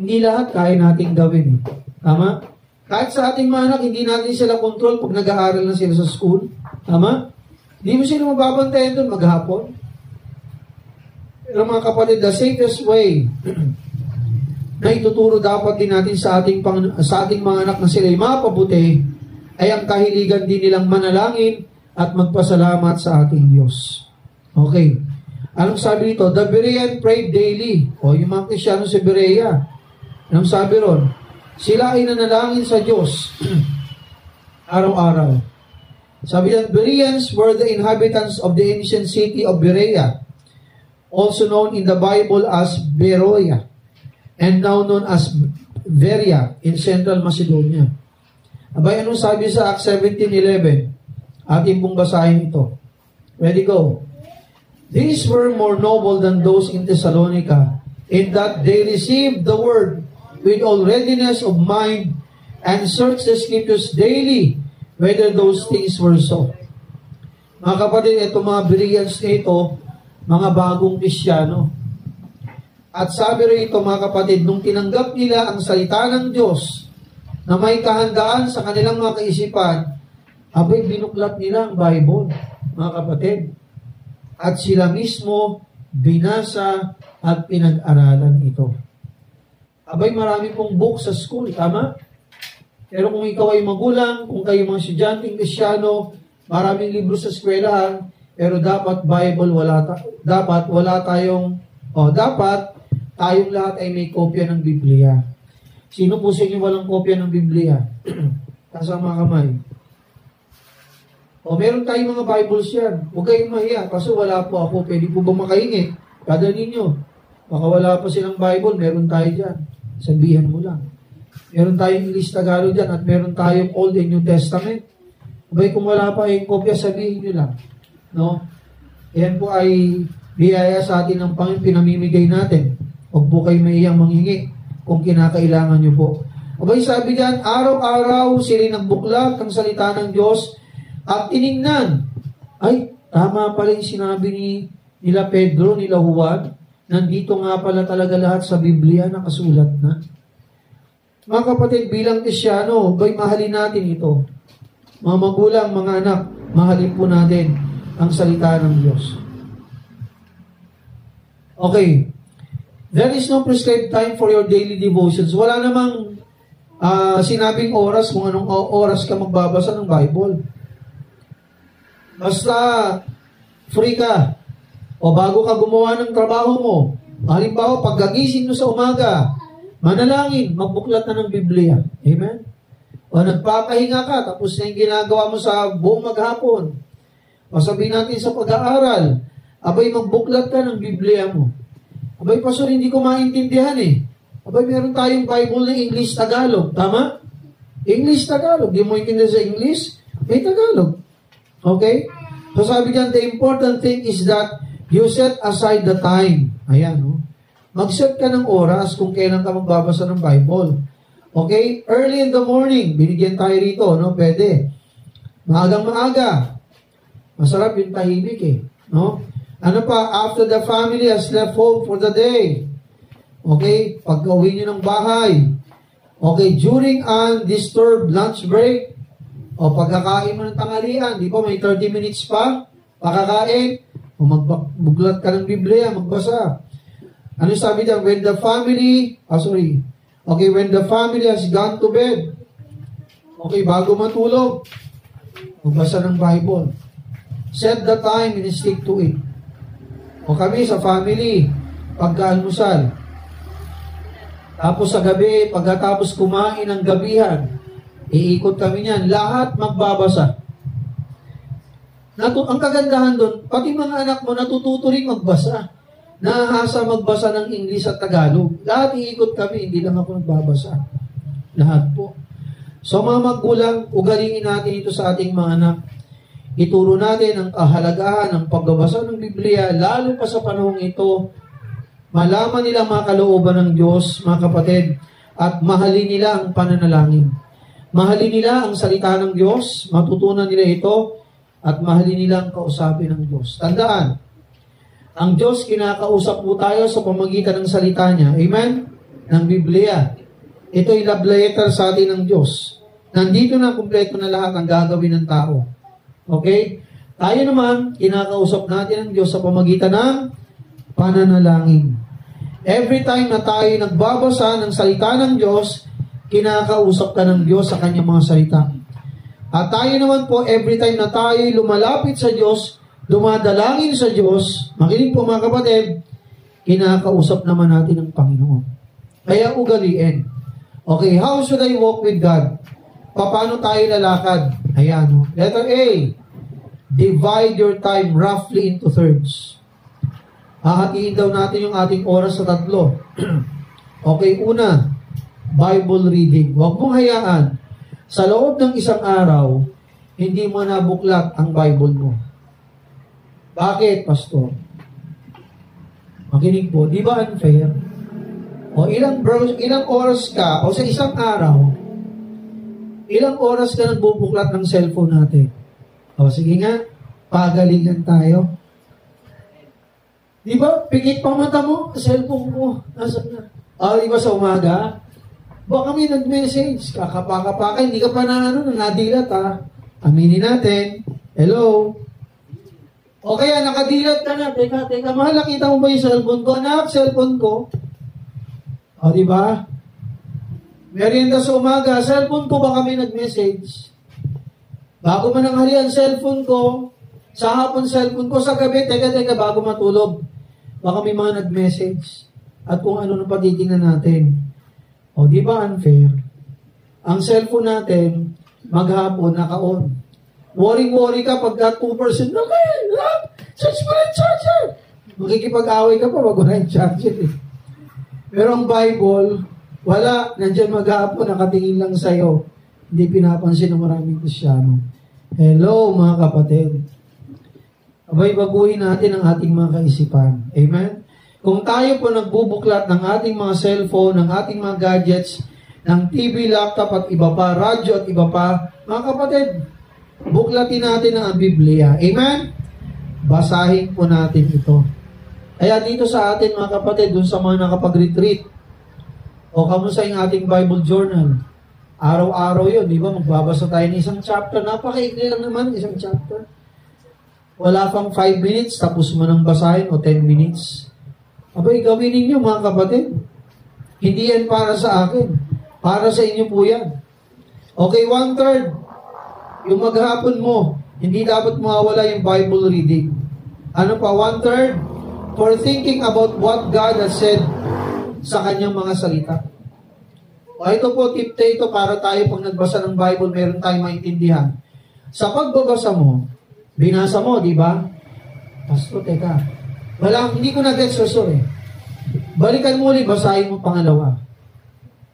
Hindi lahat kaya nating gawin. Tama? Kahit sa ating mga anak, hindi natin sila control pag nag-aaral na sila sa school. Tama? Hindi mo sila mababantayan doon maghapon. Pero mga kapatid, the safest way na ituturo dapat din natin sa ating mga anak na sila'y mapabuti ay ang kahiligan din nilang manalangin at magpasalamat sa ating Diyos. Okay. Anong sabi nito? The Berean prayed daily. O yung mga Kristyano sa Berea. Anong sabi ron? Sila ay nanalangin sa Diyos araw-araw. Sabi niya, Bereans were the inhabitants of the ancient city of Berea, also known in the Bible as Beroia, and now known as Veria in Central Macedonia. Abay, anong sabi sa Acts 17:11? Ating pong basahin ito. Ready, go. These were more noble than those in Thessalonica, in that they received the word with all readiness of mind and search the scriptures daily whether those things were so. Mga kapatid, ito mga Bereans na ito, mga bagong Kristyano. At sabi rito mga kapatid, nung tinanggap nila ang salita ng Diyos na may kahandaan sa kanilang mga kaisipan, abay binuklat nila ang Bible, mga kapatid. At sila mismo binasa at pinag-aralan ito. Abay marami pong book sa school, tama? Pero kung ikaw ay magulang, kung kayo mga estudyanteng Kristyano, maraming libro sa eskwelahan, pero dapat Bible dapat tayong lahat ay may kopya ng Biblia. Sino po sa inyo walang kopya ng Biblia? Kasama kamay. Meron tayong mga Bibles yan. Huwag kayong mahiya, kasi wala po ako. Pwede po ba makahingi? Kada ninyo. Baka wala pa silang Bible, meron tayo dyan. Sabihan mo lang. Meron tayong English Tagalog dyan at meron tayong Old and New Testament. Abay, kung wala pa yung kopya, sabihin nyo lang. No? Yan po ay biyaya sa atin ng Panginoon, pinamimigay natin. Huwag po kayo maiyang manghingi kung kinakailangan nyo po. Abay, sabi dyan, araw-araw sila nagbuklat ng salita ng Diyos at tinignan. Ay, tama pala yung sinabi nila Pedro, nila Juan. Nandito nga pala talaga lahat sa Biblia nakasulat na. Mga kapatid, bilang Kristyano, bay mahalin natin ito. Mga magulang, mga anak, mahalin po natin ang salita ng Diyos. Okay. There is no prescribed time for your daily devotions. Wala namang sinabing oras kung anong oras ka magbabasa ng Bible. Basta free ka o bago ka gumawa ng trabaho mo. Halimbawa, pagkagising mo sa umaga, manalangin, magbuklat na ng Biblia. Amen? O nagpapahinga ka, tapos na yung ginagawa mo sa buong maghapon. O sabihin natin sa pag-aaral, abay magbuklat ka ng Biblia mo. Abay, pastor, hindi ko maintindihan eh. Abay, meron tayong Bible na English-Tagalog. Tama? English-Tagalog. Di mo intindihan sa English? May Tagalog. Okay? So sabi dyan, the important thing is that you set aside the time. Ayan, no? Mag-set ka ng oras kung kailan ka magbabasa ng Bible. Okay? Early in the morning, binigyan tayo rito, no? Pwede. Maagang-maaga. Masarap yung tahimik eh. No? Ano pa? After the family has left home for the day. Okay? Pag-uwi nyo ng bahay. Okay? During undisturbed lunch break. O pagkakain mo ng tanghalian. Di ba may 30 minutes pa? Pakakain. O magbuklat ka ng Biblia, magbasa. Ano sabi dyan? When the family, when the family has gone to bed, okay, bago matulog, magbasa ng Bible. Set the time and stick to it. O kami sa family, pagkaalmusal. Tapos sa gabi, pagkatapos kumain ng gabihan, iikot kami niyan. Lahat magbabasa. Ang kagandahan doon, pati mga anak mo natututo rin magbasa. Nahasa magbasa ng English at Tagalog. Lahat iikot kami, hindi lang ako nagbabasa. Lahat po. So mga magulang, ugalingin natin ito sa ating mga anak. Ituro natin ang kahalagahan ng pagbabasa ng Biblia, lalo pa sa panahong ito. Malaman nila mga kalooban ng Diyos, mga kapatid, at mahalin nila ang pananalangin. Mahalin nila ang salita ng Diyos, matutunan nila ito, at mahalin nila ang kausapin ng Diyos. Tandaan, ang Diyos, kinakausap po tayo sa pamagitan ng salita niya. Amen? Ng Biblia. Ito ay love letter sa atin ng Diyos. Nandito na, kumpleto na lahat ang gagawin ng tao. Okay? Tayo naman, kinakausap natin ang Diyos sa pamagitan ng pananalangin. Every time na tayo nagbabasa ng salita ng Diyos, kinakausap ka ng Diyos sa kanyang mga salita. At tayo naman po, every time na tayo lumalapit sa Diyos, dumadalangin sa Diyos, makinig po mga kapatid, kinakausap naman natin ang Panginoon. Kaya ugaliin. Okay, how should I walk with God? Paano tayo lalakad? Ayan. Letter A, divide your time roughly into thirds. Hahatiin daw natin yung ating oras sa 3. Okay, una, Bible reading. Huwag mong hayaan, sa loob ng isang araw, hindi mo nabuklat ang Bible mo. Bakit, Pastor? Makinig po, di ba unfair? O ilang oras ka, o sa isang araw, Ilang oras ka nagbubuklat ng cellphone natin? O, sige nga, pagalingan tayo. Di ba, pikit pa mata mo, cellphone mo, nasa na? O, di ba sa umaga? Baka may nag-message, kakapaka-paka, hindi ka pa nadilat ha. Aminin natin, hello? O kaya nakadilat ka na, teka, mahal, nakita mo ba yung cellphone ko? Anak, cellphone ko. O, di ba? Merienda sa umaga, cellphone ko, baka may nag-message. Bago mananghalian, cellphone ko. Sa hapon, cellphone ko. Sa gabi, teka, bago matulog. Baka may mga nag-message. At kung ano na patitingnan natin. O, di ba unfair? Ang cellphone natin, maghapon, naka-on. Worry ka pagka 2%. Okay, charge mo na yung charger. Makikipag-away ka pa, wag na yung charger. Pero ang Bible, wala, nandyan maghapon, nakatingin lang sa'yo. Hindi pinapansin ng maraming Kristyano. Hello, mga kapatid. Abay, baguhin natin ang ating mga kaisipan. Amen? Kung tayo po nagbubuklat ng ating mga cellphone, ng ating mga gadgets, ng TV, laptop at iba pa, radyo at iba pa, mga kapatid, buklatin natin ang Biblia. Amen? Basahin po natin ito. Kaya dito sa atin, mga kapatid, dun sa mga nakapag-retreat, o kamusta yung ating Bible journal? Araw-araw yun, di ba? Magbabasa tayo ng isang chapter. Napakaikli lang naman, isang chapter. Wala pang 5 minutes, tapos mo nang basahin, o 10 minutes. Abay, gawin ninyo, mga kapatid. Hindi yan para sa akin. Para sa inyo po yan. Okay, 1/3. Yung maghapon mo, hindi dapat mawawala yung Bible reading. Ano pa, 1/3? For thinking about what God has said sa kanyang mga salita. O ito po, tip ito para tayo pag nagbasa ng Bible, meron tayong maintindihan. Sa pagbabasa mo, binasa mo, di ba? Pastor, teka. Wala, hindi ko na-get eh. Balikan mo ulit, basahin mo pangalawa.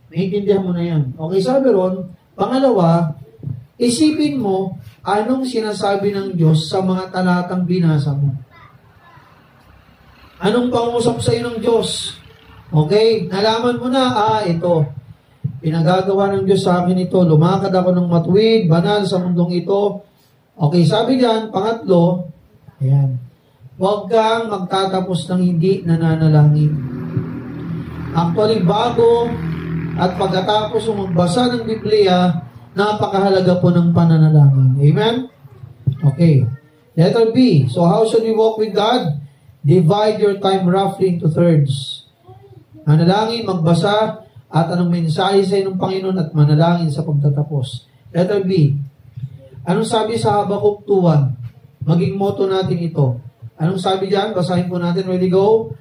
Maintindihan mo na yan. Okay, sabi ron, pangalawa, isipin mo anong sinasabi ng Diyos sa mga talatang binasa mo. Anong pangusap sa iyo ng Diyos? Okay, nalaman mo na, ito. Pinagagawa ng Diyos sa akin ito. Lumakad ako ng matuwid, banal sa mundong ito. Okay, sabi diyan, pangatlo, ayan, huwag kang magtatapos ng hindi nananalangin. Actually, bago at pagkatapos mo magbasa ng Biblia, napakahalaga po ng pananalangin. Amen? Okay. Letter B. So how should we walk with God? Divide your time roughly into thirds. Manalangin, magbasa, at anong mensahe sa ng Panginoon at manalangin sa pagtatapos. Letter B. Anong sabi sa Habakuk 2:1? Maging motto natin ito. Anong sabi diyan? Basahin po natin. Ready, go?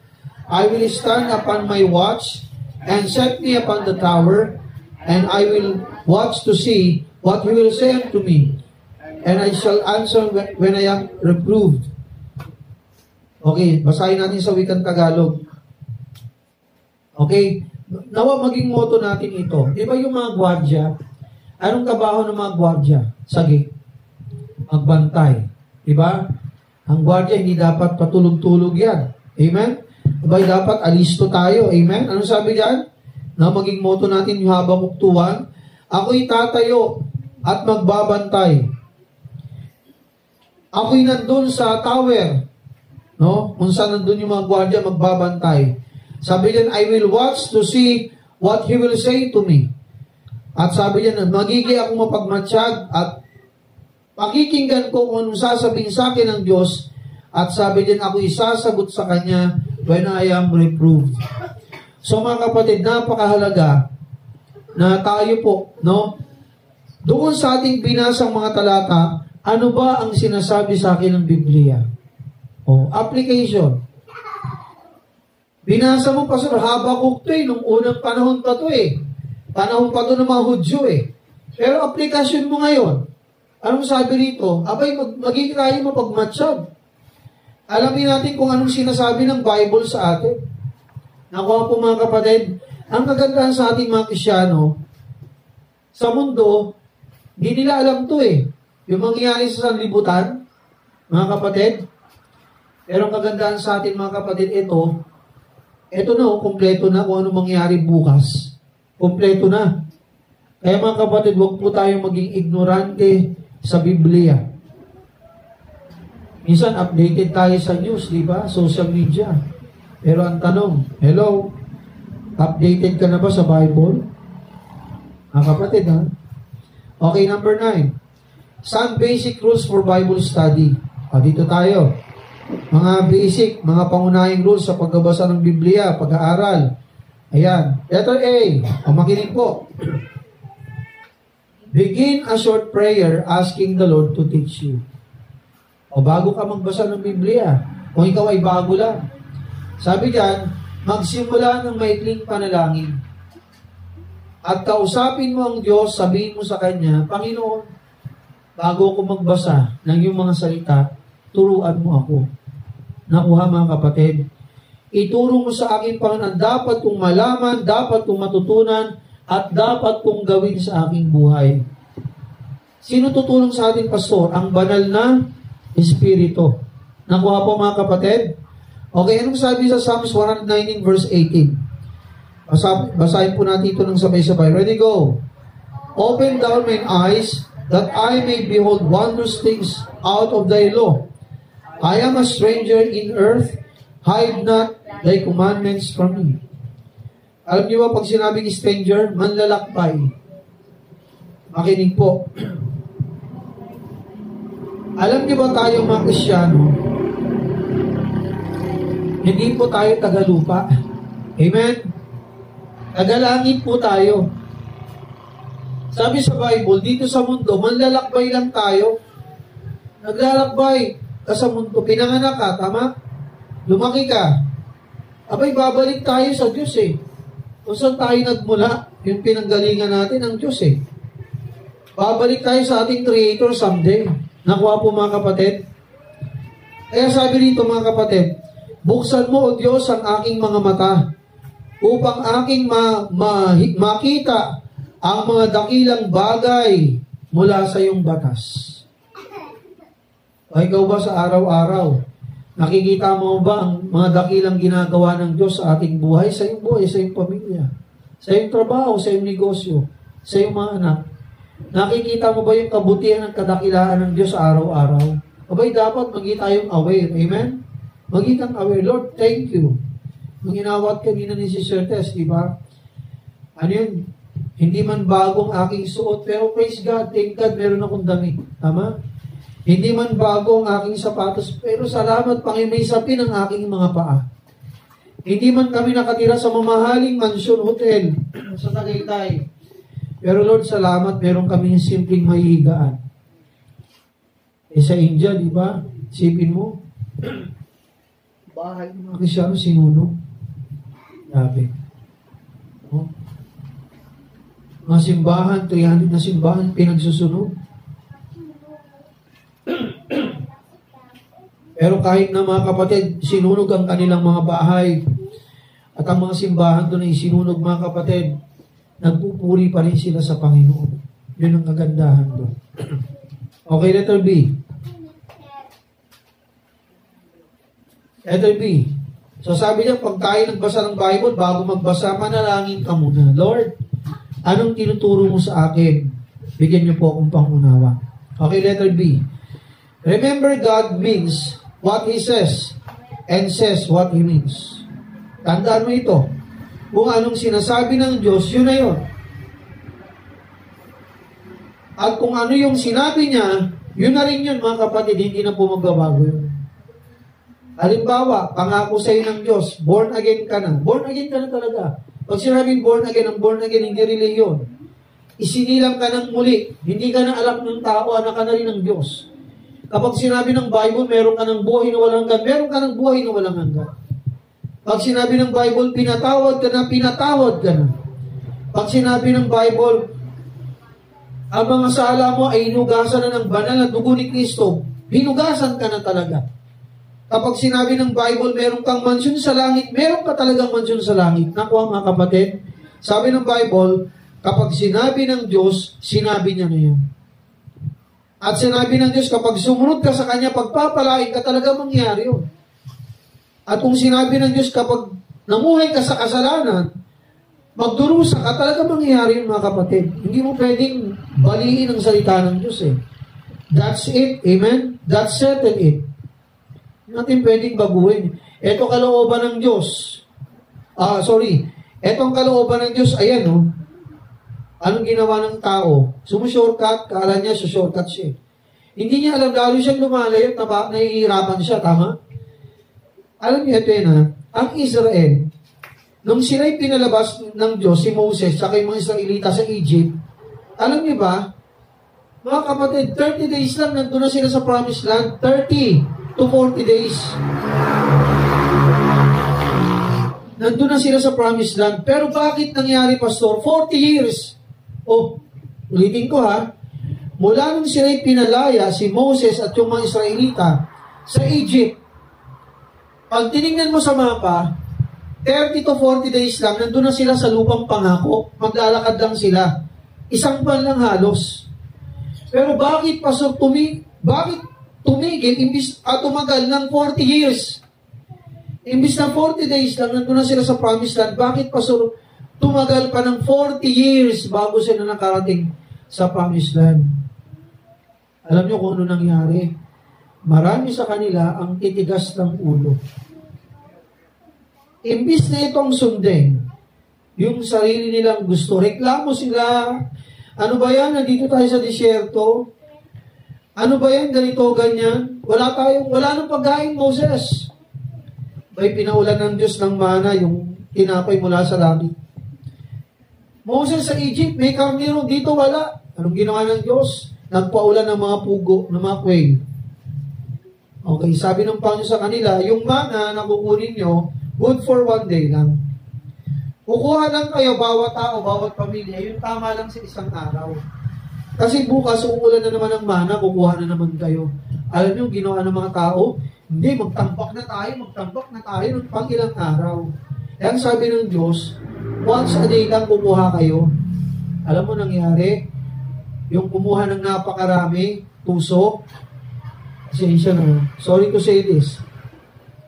I will stand upon my watch and set me upon the tower, and I will watch to see what he will say unto me, and I shall answer when I am reproved. Okay, basahin natin sa wikang Tagalog. Okay, nawa maging motto natin ito. Di ba yung mga gwardya, anong trabaho ng mga gwardya? Sagi, magbantay. Di ba? Ang gwardya hindi dapat patulog-tulog yan. Amen? Diba dapat alisto tayo? Amen? Anong sabi diyan? Na maging motto natin yung Habakuk 2:1, ako'y tatayo at magbabantay. Ako'y nandun sa tower, no? Kung saan nandun yung mga gwardya magbabantay. Sabi diyan, I will watch to see what he will say to me. At sabi diyan, magiging ako mapagmatsyag at pakikinggan ko kung anong sasabihin sa akin ng Diyos. At sabi diyan, ako isasagot sa Kanya when I am reproved. So mga kapatid, napakahalaga na tayo po, no? Doon sa ating binasang mga talata, ano ba ang sinasabi sa akin ng Biblia? Application. Binasa mo pa sa Habakuk nung unang panahon pa to Panahon pa to ng mga Hudyo Pero aplikasyon mo ngayon, anong sabi rito? Abay, magiging tayo mapagmatsyag. Alamin natin kung anong sinasabi ng Bible sa atin. Nakuha po mga kapatid, ang kagandahan sa ating mga Kristyano, sa mundo, hindi nila alam to Yung mangyayari sa sanlibutan, mga kapatid, pero ang kagandahan sa atin mga kapatid, ito na, kumpleto na kung ano mangyayari bukas. Kumpleto na. Kaya mga kapatid, huwag po tayong maging ignorante sa Biblia. Minsan, updated tayo sa news, di ba? Social media. Pero ang tanong, hello, updated ka na ba sa Bible? Mga kapatid, ha? Okay, number 9. Some basic rules for Bible study. Dito tayo. Mga basic, mga pangunahing rules sa pagbabasa ng Biblia, pag-aaral. Ayan. Letter A. Makinig po. Begin a short prayer asking the Lord to teach you. Bago ka magbasa ng Biblia, kung ikaw ay bago lang. Sabi diyan, magsimula ng maikling panalangin. At kausapin mo ang Diyos, sabihin mo sa Kanya, Panginoon, bago ako magbasa ng iyong mga salita, turuan mo ako. Nakuha mga kapatid, ituro mo sa akin, Panginoon, dapat kong malaman, dapat kong matutunan, at dapat kong gawin sa aking buhay. Sino tutulong sa ating pastor? Ang banal na Espiritu. Nakuha po mga kapatid? Okay, anong sabi sa Psalms 119 verse 18? Basahin po natin ito ng sabay-sabay. Ready, go! Open thou mine eyes, that I may behold wondrous things out of thy law. I am a stranger in earth, hide not thy commandments from me. Alam niyo ba, pag sinabing stranger, manlalakbay. Makinig po. Alam niyo ba tayong mga Kristyano, hindi po tayo tagalupa. Amen? Tagalangit po tayo. Sabi sa Bible, dito sa mundo, manlalakbay lang tayo. Naglalakbay ka sa mundo. Pinanganak ka, tama? Lumaki ka. Abay, babalik tayo sa Diyos eh. Kung saan tayo nagmula, yung pinanggalingan natin ng Diyos eh. Babalik tayo sa ating Creator someday. Nakuha po mga kapatid? Kaya sabi dito mga kapatid, buksan mo o Diyos ang aking mga mata upang aking makita ang mga dakilang bagay mula sa iyong batas. O ikaw ba sa araw-araw, nakikita mo ba ang mga dakilang ginagawa ng Diyos sa ating buhay, sa iyong buhay, sa iyong pamilya, sa iyong trabaho, sa iyong negosyo, sa iyong mga anak? Nakikita mo ba yung kabutihan ng kadakilaan ng Diyos sa araw-araw? Abay, dapat maging tayong aware. Amen? Maging kang aware. Lord, thank you. Nung inawat kanina ni Sister Tess, di ba? Ano yun? Hindi man bagong aking suot, pero praise God, thank God, meron akong damit. Tama? Hindi man bago ang aking sapatos, pero salamat, Panginoon, may sapin ang aking mga paa. Hindi man kami nakatira sa mamahaling mansion hotel sa Tagaytay. Pero Lord, salamat, meron kami simpleng mahihigaan. Sa India, di ba? Sipin mo, bahay ng mga Kristyano, sinunog. Grabe. Oh. Mga simbahan, 300 na simbahan, pinagsusunog. Pero kahit na mga kapatid, sinunog ang kanilang mga bahay. At ang mga simbahan doon ay sinunog mga kapatid. Nagpupuri pa rin sila sa Panginoon. Yun ang kagandahan doon. Okay, letter B. Letter B. So sabi niya, pag tayo nagbasa ng Bible, bago magbasa, manalangin ka muna. Lord, anong tinuturo mo sa akin? Bigyan niyo po akong pangunawa. Okay, letter B. Remember, God means what He says and says what He means. Tandaan mo ito. Kung anong sinasabi ng Diyos, yun na yun. At kung ano yung sinabi niya, yun na rin yun, mga kapatid, hindi na po magbabago yun. Halimbawa, pangako sa'yo ng Diyos, born again ka na. Born again ka na talaga. Pag sinabing born again, ang born again, hindi reliyon. Isinilang ka ng muli. Hindi ka na alam ng tao, anak ka na rin ng Diyos. Kapag sinabi ng Bible, meron ka ng buhay na walang hanggan, meron ka ng buhay na walang hanggan. Pag sinabi ng Bible, pinatawad ka na, pinatawad ka na. Pag sinabi ng Bible, ang mga sala mo ay hinugasan na ng banal na dugo ni Kristo, hinugasan ka na talaga. Kapag sinabi ng Bible, meron kang mansyon sa langit, meron ka talagang mansyon sa langit. Nakuha mga kapatid, sabi ng Bible, kapag sinabi ng Diyos, sinabi niya na yan. At sinabi ng Diyos, kapag sumunod ka sa Kanya, pagpapalain ka, talaga mangyari yun. At kung sinabi ng Diyos, kapag namuhay ka sa kasalanan, magdurusa ka, talaga mangyayari yun mga kapatid. Hindi mo pwedeng baliin ang salita ng Diyos eh. That's it. Amen? That's settled it. Hindi natin pwedeng baguhin. Ito kalooban ng Diyos. Etong kalooban ng Diyos, ayan o. Anong ginawa ng tao? Sumushortcut, kala niya sushortcut siya. Hindi niya alam, lalo siyang lumalayo at nahihirapan siya, tama? Alam niyo ito yun ang Israel, nung sila'y pinalabas ng Diyos, si Moses, saka yung mga Israelita sa Egypt, alam niyo ba, mga kapatid, 30 days lang, nandun na sila sa promised land, 30 to 40 days. Nandun na sila sa promised land. Pero bakit nangyari, Pastor? 40 years. Ulitin ko mula nung sila'y pinalaya, si Moses at yung mga Israelita, sa Egypt, pag tinignan mo sa mapa, 30 to 40 days lang, nandun na sila sa lupang pangako. Maglalakad lang sila. Isang buwan lang halos. Pero bakit, Pastor, tumigil, imbis tumagal ng 40 years? Imbis na 40 days lang, nandun na sila sa promised land. Bakit, Pastor, tumagal pa ng 40 years bago sila nakarating sa promised land? Alam niyo kung ano nangyari? Marami sa kanila ang titigas ng ulo. Imbis na itong sundin, yung sarili nilang gusto, reklamo sila. Ano ba yan? Nandito tayo sa disyerto. Ano ba yan? Ganito, ganyan. Wala nang pagkain, Moses. May pinaulan ng Diyos ng mana, yung tinapay mula sa langit. Moses sa Egypt, may karnero. Dito wala. Anong ginawa ng Diyos? Nagpaulan ng mga pugo, ng mga quail. Okay, sabi ng Panginoon sa kanila, yung mana na kukunin nyo, good for 1 day lang. Kukuha lang kayo, bawat tao, bawat pamilya, yung tama lang sa isang araw. Kasi bukas, uulan na naman ng mana, kukuha na naman kayo. Alam niyo, ginawa ng mga tao, hindi, magtambak na tayo ng pang ilang araw. Yan sabi ng Diyos, once a day lang kukuha kayo. Alam mo nangyari, yung kumuha ng napakarami, tuso, sorry to say this,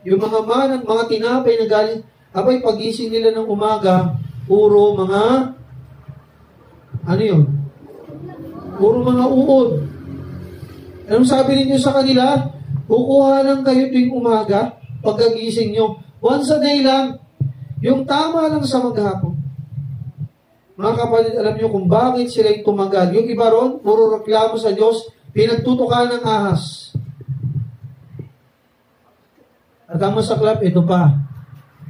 yung mga manang, mga tinapay na galing, abay, pagising nila ng umaga, puro mga, puro mga uod. Anong sabi ninyo sa kanila? Kukuha lang kayo tuwing umaga, pagkagising nyo. Once a day lang, yung tama lang sa maghapon. Mga kapatid, alam nyo kung bakit sila'y tumagal. Yung iba ron, puro reklamo sa Diyos, pinagtutukan ng ahas. At ang masaklap, ito pa.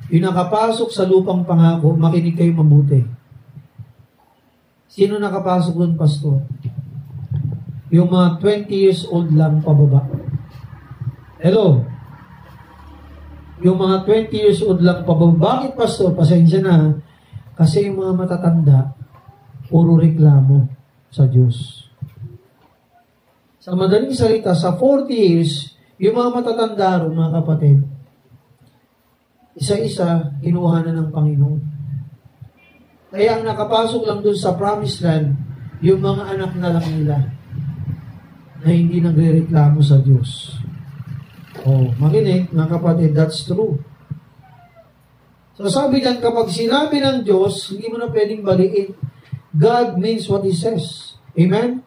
Yung nakapasok sa lupang pangako, makinig kayo mabuti. Sino nakapasok doon, Pastor? Yung mga 20 years old lang pababa. Hello? Yung mga 20 years old lang pababa. Bakit, Pastor? Pasensya na. Kasi yung mga matatanda, puro reklamo sa Diyos. Sa madaling salita, sa 40 years, yung mga matatanda ron, mga kapatid, isa-isa, kinuha na ng Panginoon. Kaya ang nakapasok lang dun sa promised land, yung mga anak na lang nila, na hindi nagre-reklamo sa Diyos. Makinig, mga kapatid, that's true. So sabi dyan, kapag sinabi ng Diyos, hindi mo na pwedeng baliin. God means what He says. Amen?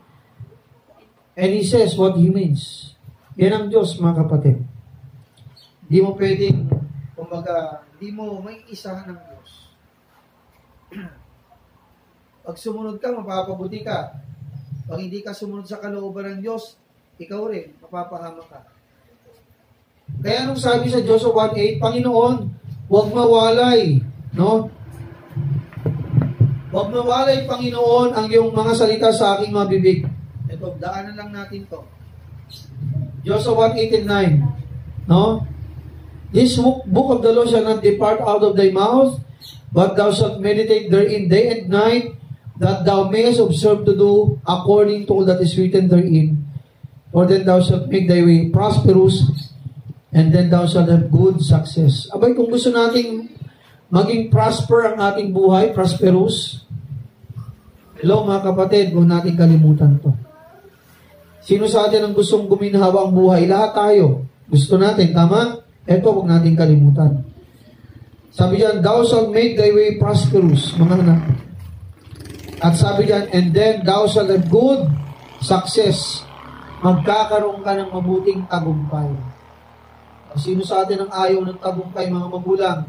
And He says what He means. Yan ang Diyos, mga kapatid. Hindi mo pwedeng, hindi mo may isahan ng Diyos. Pag sumunod ka, mapapabuti ka. Pag hindi ka sumunod sa kalooban ng Diyos, ikaw rin, mapapahama ka. Kaya nung sabi sa Joshua 1:8, Panginoon, huwag mawalay, no? Huwag mawalay, Panginoon, ang iyong mga salita sa aking mga bibig. Ito, daanan lang natin to. Joshua 1:8 and 9, no? This book of the law shall not depart out of thy mouth, but thou shalt meditate therein day and night, that thou mayest observe to do according to all that is written therein. For then thou shalt make thy way prosperous, and then thou shalt have good success. Abay, kung gusto nating maging prosper ang ating buhay, prosperous, hello mga kapatid, huwag natin kalimutan to. Sino sa atin ang gustong guminhawa ang buhay? Lahat tayo. Gusto natin, tama? Ito, huwag natin kalimutan. Sabi diyan, thou shalt make thy way prosperous, mga anak. At sabi diyan, and then thou shalt have good success. Magkakaroon ka ng mabuting tagumpay. Sino sa atin ang ayaw ng tagumpay, mga magulang?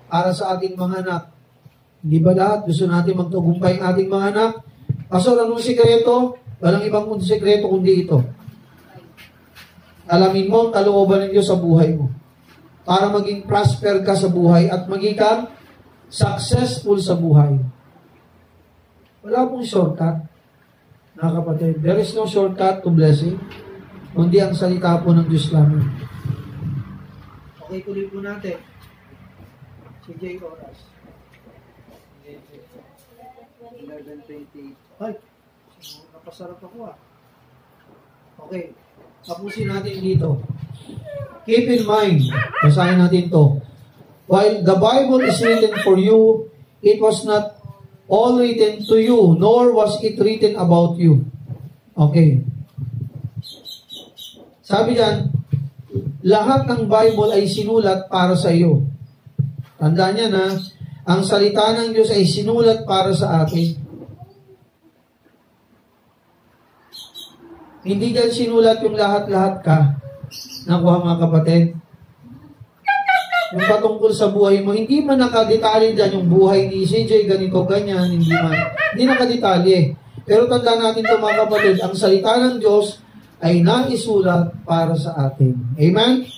Para sa ating mga anak. Hindi ba lahat gusto natin magtagumpay ang ating mga anak? Pastor, anong sikreto? Walang ibang sikreto kundi ito. Alamin mo ang kalooban ng Diyos sa buhay mo. Para maging prosper ka sa buhay at maging kang successful sa buhay. Wala pong shortcut. Mga kapatid, there is no shortcut to blessing. Kundi ang salita po ng Diyos lamang. Okay, tuloy po natin. Si J. Oras.
11:28.
Ay, napasarap ako Okay, tapusin natin dito. Keep in mind, basahin natin to. While the Bible is written for you, it was not all written to you, nor was it written about you. Okay. Sabi diyan, lahat ng Bible ay sinulat para sa iyo. Tandaan niya na, ang salita ng Diyos ay sinulat para sa atin. Hindi dyan sinulat yung lahat-lahat ka. Nakuha mga kapatid. Yung patungkol sa buhay mo, hindi man nakadetalye dyan yung buhay ni CJ, ganito, ganyan, hindi man. Hindi nakadetalye. Pero tandaan natin ito mga kapatid, ang salita ng Diyos ay naisulat para sa atin. Amen?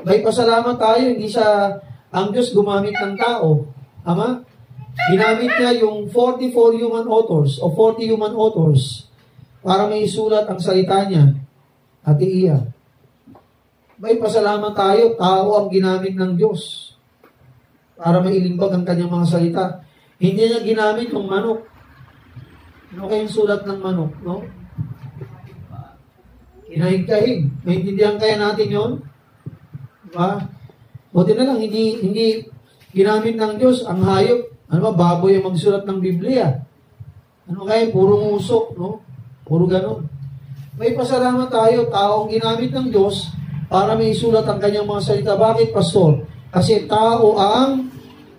May pasalamat tayo, hindi siya ang Diyos gumamit ng tao. Ama? Ginamit niya yung 44 human authors o 40 human authors para may isulat ang salita niya at iya. May pasalamat tayo, tao ang ginamit ng Diyos para mailimbag ang kanyang mga salita. Hindi niya ginamit yung manok. Ano kayong sulat ng manok, no? Kinahig-kahig. Maintindihan kaya natin yon? Diba? Buti na lang, hindi ginamit ng Diyos ang hayop. Ano ba, baboy ang magsulat ng Biblia. Ano kaya, puro musok, no? Puro ganon. May pasalamat tayo, taong ginamit ng Diyos para may isulat ang kanyang mga salita. Bakit, Pastor? Kasi tao ang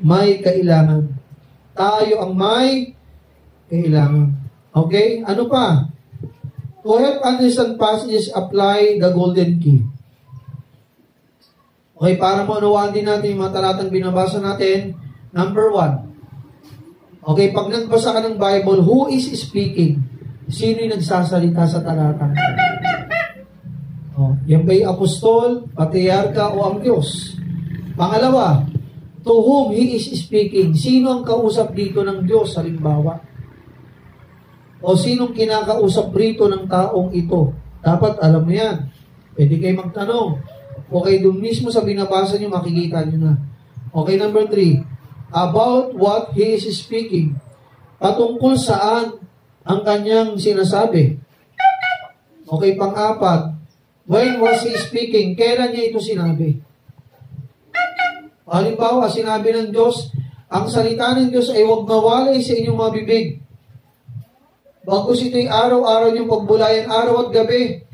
may kailangan. Tayo ang may kailangan. Okay? Ano pa? To help understand passages, apply the golden key. Okay, para maunawaan din natin yung mga talatang binabasa natin. Number 1. Okay, pag nagbasa ka ng Bible, who is speaking? Sino yung nagsasalita sa talatang? Yan ba'y apostol, patriarka, o ang Diyos? Pangalawa, to whom He is speaking? Sino ang kausap dito ng Diyos, halimbawa? O sinong kinakausap rito ng taong ito? Dapat alam mo yan. Pwede kayo magtanong. Okay, doon mismo sa binabasa nyo, makikita nyo na. Okay, number 3. About what He is speaking. Patungkol saan ang kanyang sinasabi. Okay, pang-apat. When was He speaking? Kailan niya ito sinabi? Halimbawa, sinabi ng Diyos, ang salita ng Diyos ay huwag mawalay sa inyong mga bibig. Bagkus ito'y araw-araw niyong pagbulayan, araw at gabi,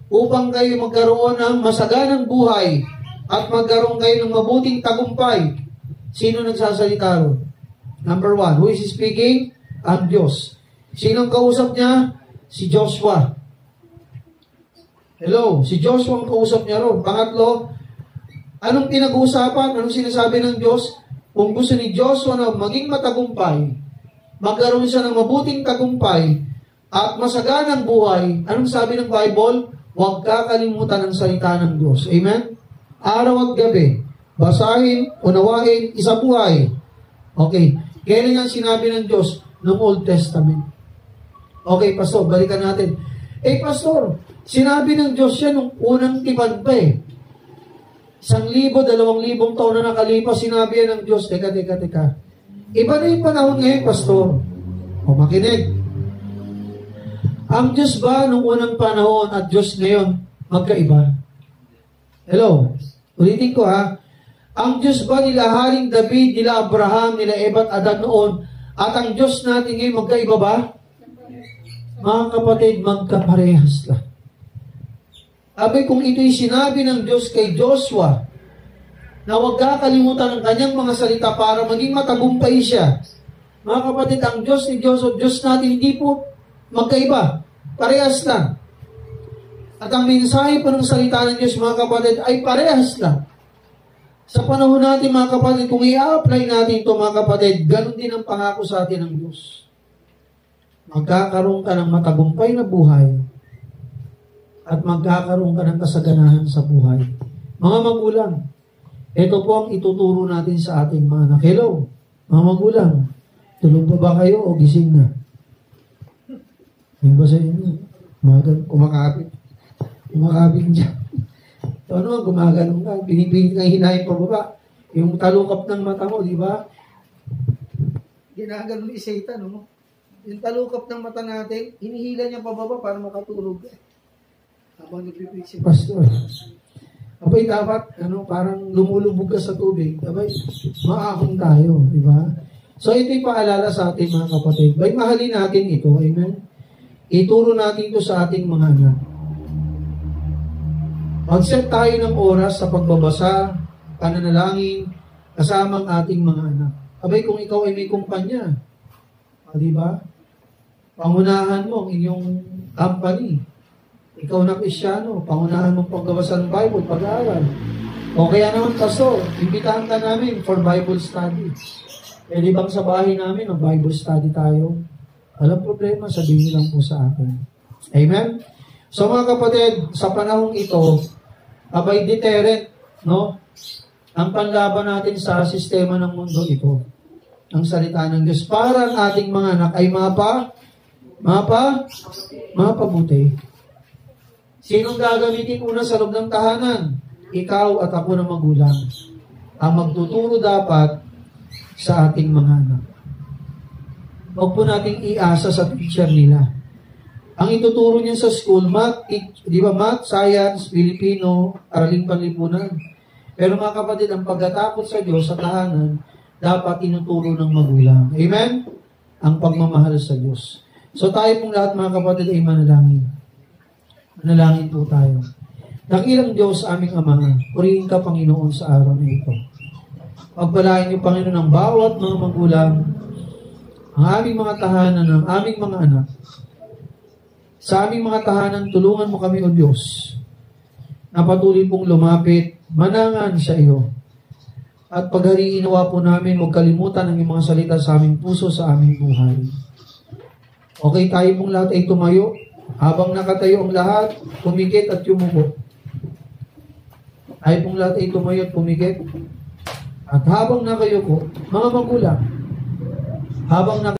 upang kayo magkaroon ng masaganang buhay at magkaroon kayo ng mabuting tagumpay. Sino nagsasalita ron? Number 1, who is speaking? Ang Diyos. Sinong kausap niya? Si Joshua. Hello, si Joshua ang kausap niya ron. Pangatlo, anong pinag-uusapan? Anong sinasabi ng Diyos? Kung gusto ni Joshua na maging matagumpay, magkaroon siya ng mabuting tagumpay at masaganang buhay, anong sabi ng Bible? Huwag kakalimutan ang salita ng Diyos. Amen? Araw at gabi, basahin, unawain, isabuhay. Okay. Kailan yan sinabi ng Diyos? Noong Old Testament. Okay, Pastor, balikan natin. Pastor, sinabi ng Diyos yan nung unang tipan pa 1,000, 2,000 taon na nakalipas, sinabi yan ng Diyos. Teka. Iba na yung panahon ngayon, Pastor. O makinig. Ang Diyos ba nung unang panahon at Diyos ngayon, magkaiba? Hello? Ulitin ko ha. Ang Diyos ba nila Haring David, nila Abraham, nila Eva at Adan noon, at ang Diyos natin ngayon, magkaiba ba? Mga kapatid, magkaparehas lang. Abay, kung ito'y sinabi ng Diyos kay Joshua, na huwag kakalimutan ang kanyang mga salita para maging matagumpay siya. Mga kapatid, ang Diyos ni Joseph, Diyos natin, hindi po magkaiba. Parehas lang. At ang mensahe po ng salita ng Diyos, mga kapatid, ay parehas lang. Sa panahon natin, mga kapatid, kung i-apply natin ito, mga kapatid, ganun din ang pangako sa atin ng Diyos. Magkakaroon ka ng matagumpay na buhay at magkakaroon ka ng kasaganahan sa buhay. Mga magulang, ito po ang ituturo natin sa ating mga anak. Hello, mga magulang, tulog pa ba kayo o gising na? Yung ba sa inyo? Kumakapit. Kumakapit dyan. So, ano ang gumaganong ka? Pinipinit kang hinahin pa baba. Yung talukap ng mata mo, di ba? Ginaganon ni Satan, no? Yung talukap ng mata natin, hinihila niya pababa para makatulog. Habang nagpipig si Pastor. Abay, dapat, parang lumulubog ka sa tubig. Abay, maahon tayo, di ba? So, ito'y paalala sa ating mga kapatid. Bay, mahalin natin ito, amen? Ituro natin ito sa ating mga anak. Mag-set tayo ng oras sa pagbabasa, pananalangin, kasama ang ating mga anak. Abay, kung ikaw ay may kumpanya, di ba? Pangunahan mo ang inyong company. Ikaw na Kristyano, pangunahan mong pagbabasa ng Bible, pag-aaral. O kaya naman, Pastor, imbitahan ka namin for Bible study. Pwede bang sa bahay namin, Bible study tayo? Walang problema, sabihin lang po sa akin. Amen? So mga kapatid, sa panahong ito, abay deterrent, no? Ang panlaban natin sa sistema ng mundo ito, ang salita ng Diyos, para ang ating mga anak ay mapabuti. Sinong gagamitin una sa loob ng tahanan? Ikaw at ako na magulang. Ang magtuturo dapat sa ating mga anak. Huwag po nating iasa sa teacher nila. Ang ituturo niya sa school, math, science, Filipino, araling panlipunan. Pero mga kapatid, ang pagkatakot sa Diyos sa tahanan, dapat tinuturo ng magulang. Amen? Ang pagmamahal sa Diyos. So tayo pong lahat mga kapatid ay manalangin. Manalangin po tayo. Dakilang Diyos, aming Ama, purihin ka, Panginoon, sa araw na ito. Pagpalain niyo, Panginoon, ang bawat mga magulang, ang aming mga tahanan, ang aming mga anak. Sa aming mga tahanan, tulungan mo kami, O Diyos, na patuloy pong lumapit, manangan sa iyo. At paghariin nawa po namin, huwag kalimutan ang iyong mga salita sa aming puso, sa aming buhay. Okay, tayo pong lahat ay tumayo. Habang nakatayo ang lahat, pumikit at yumuko. Tayo pong lahat ay tumayo at pumikit. At habang nakayuko, mga magulang, habang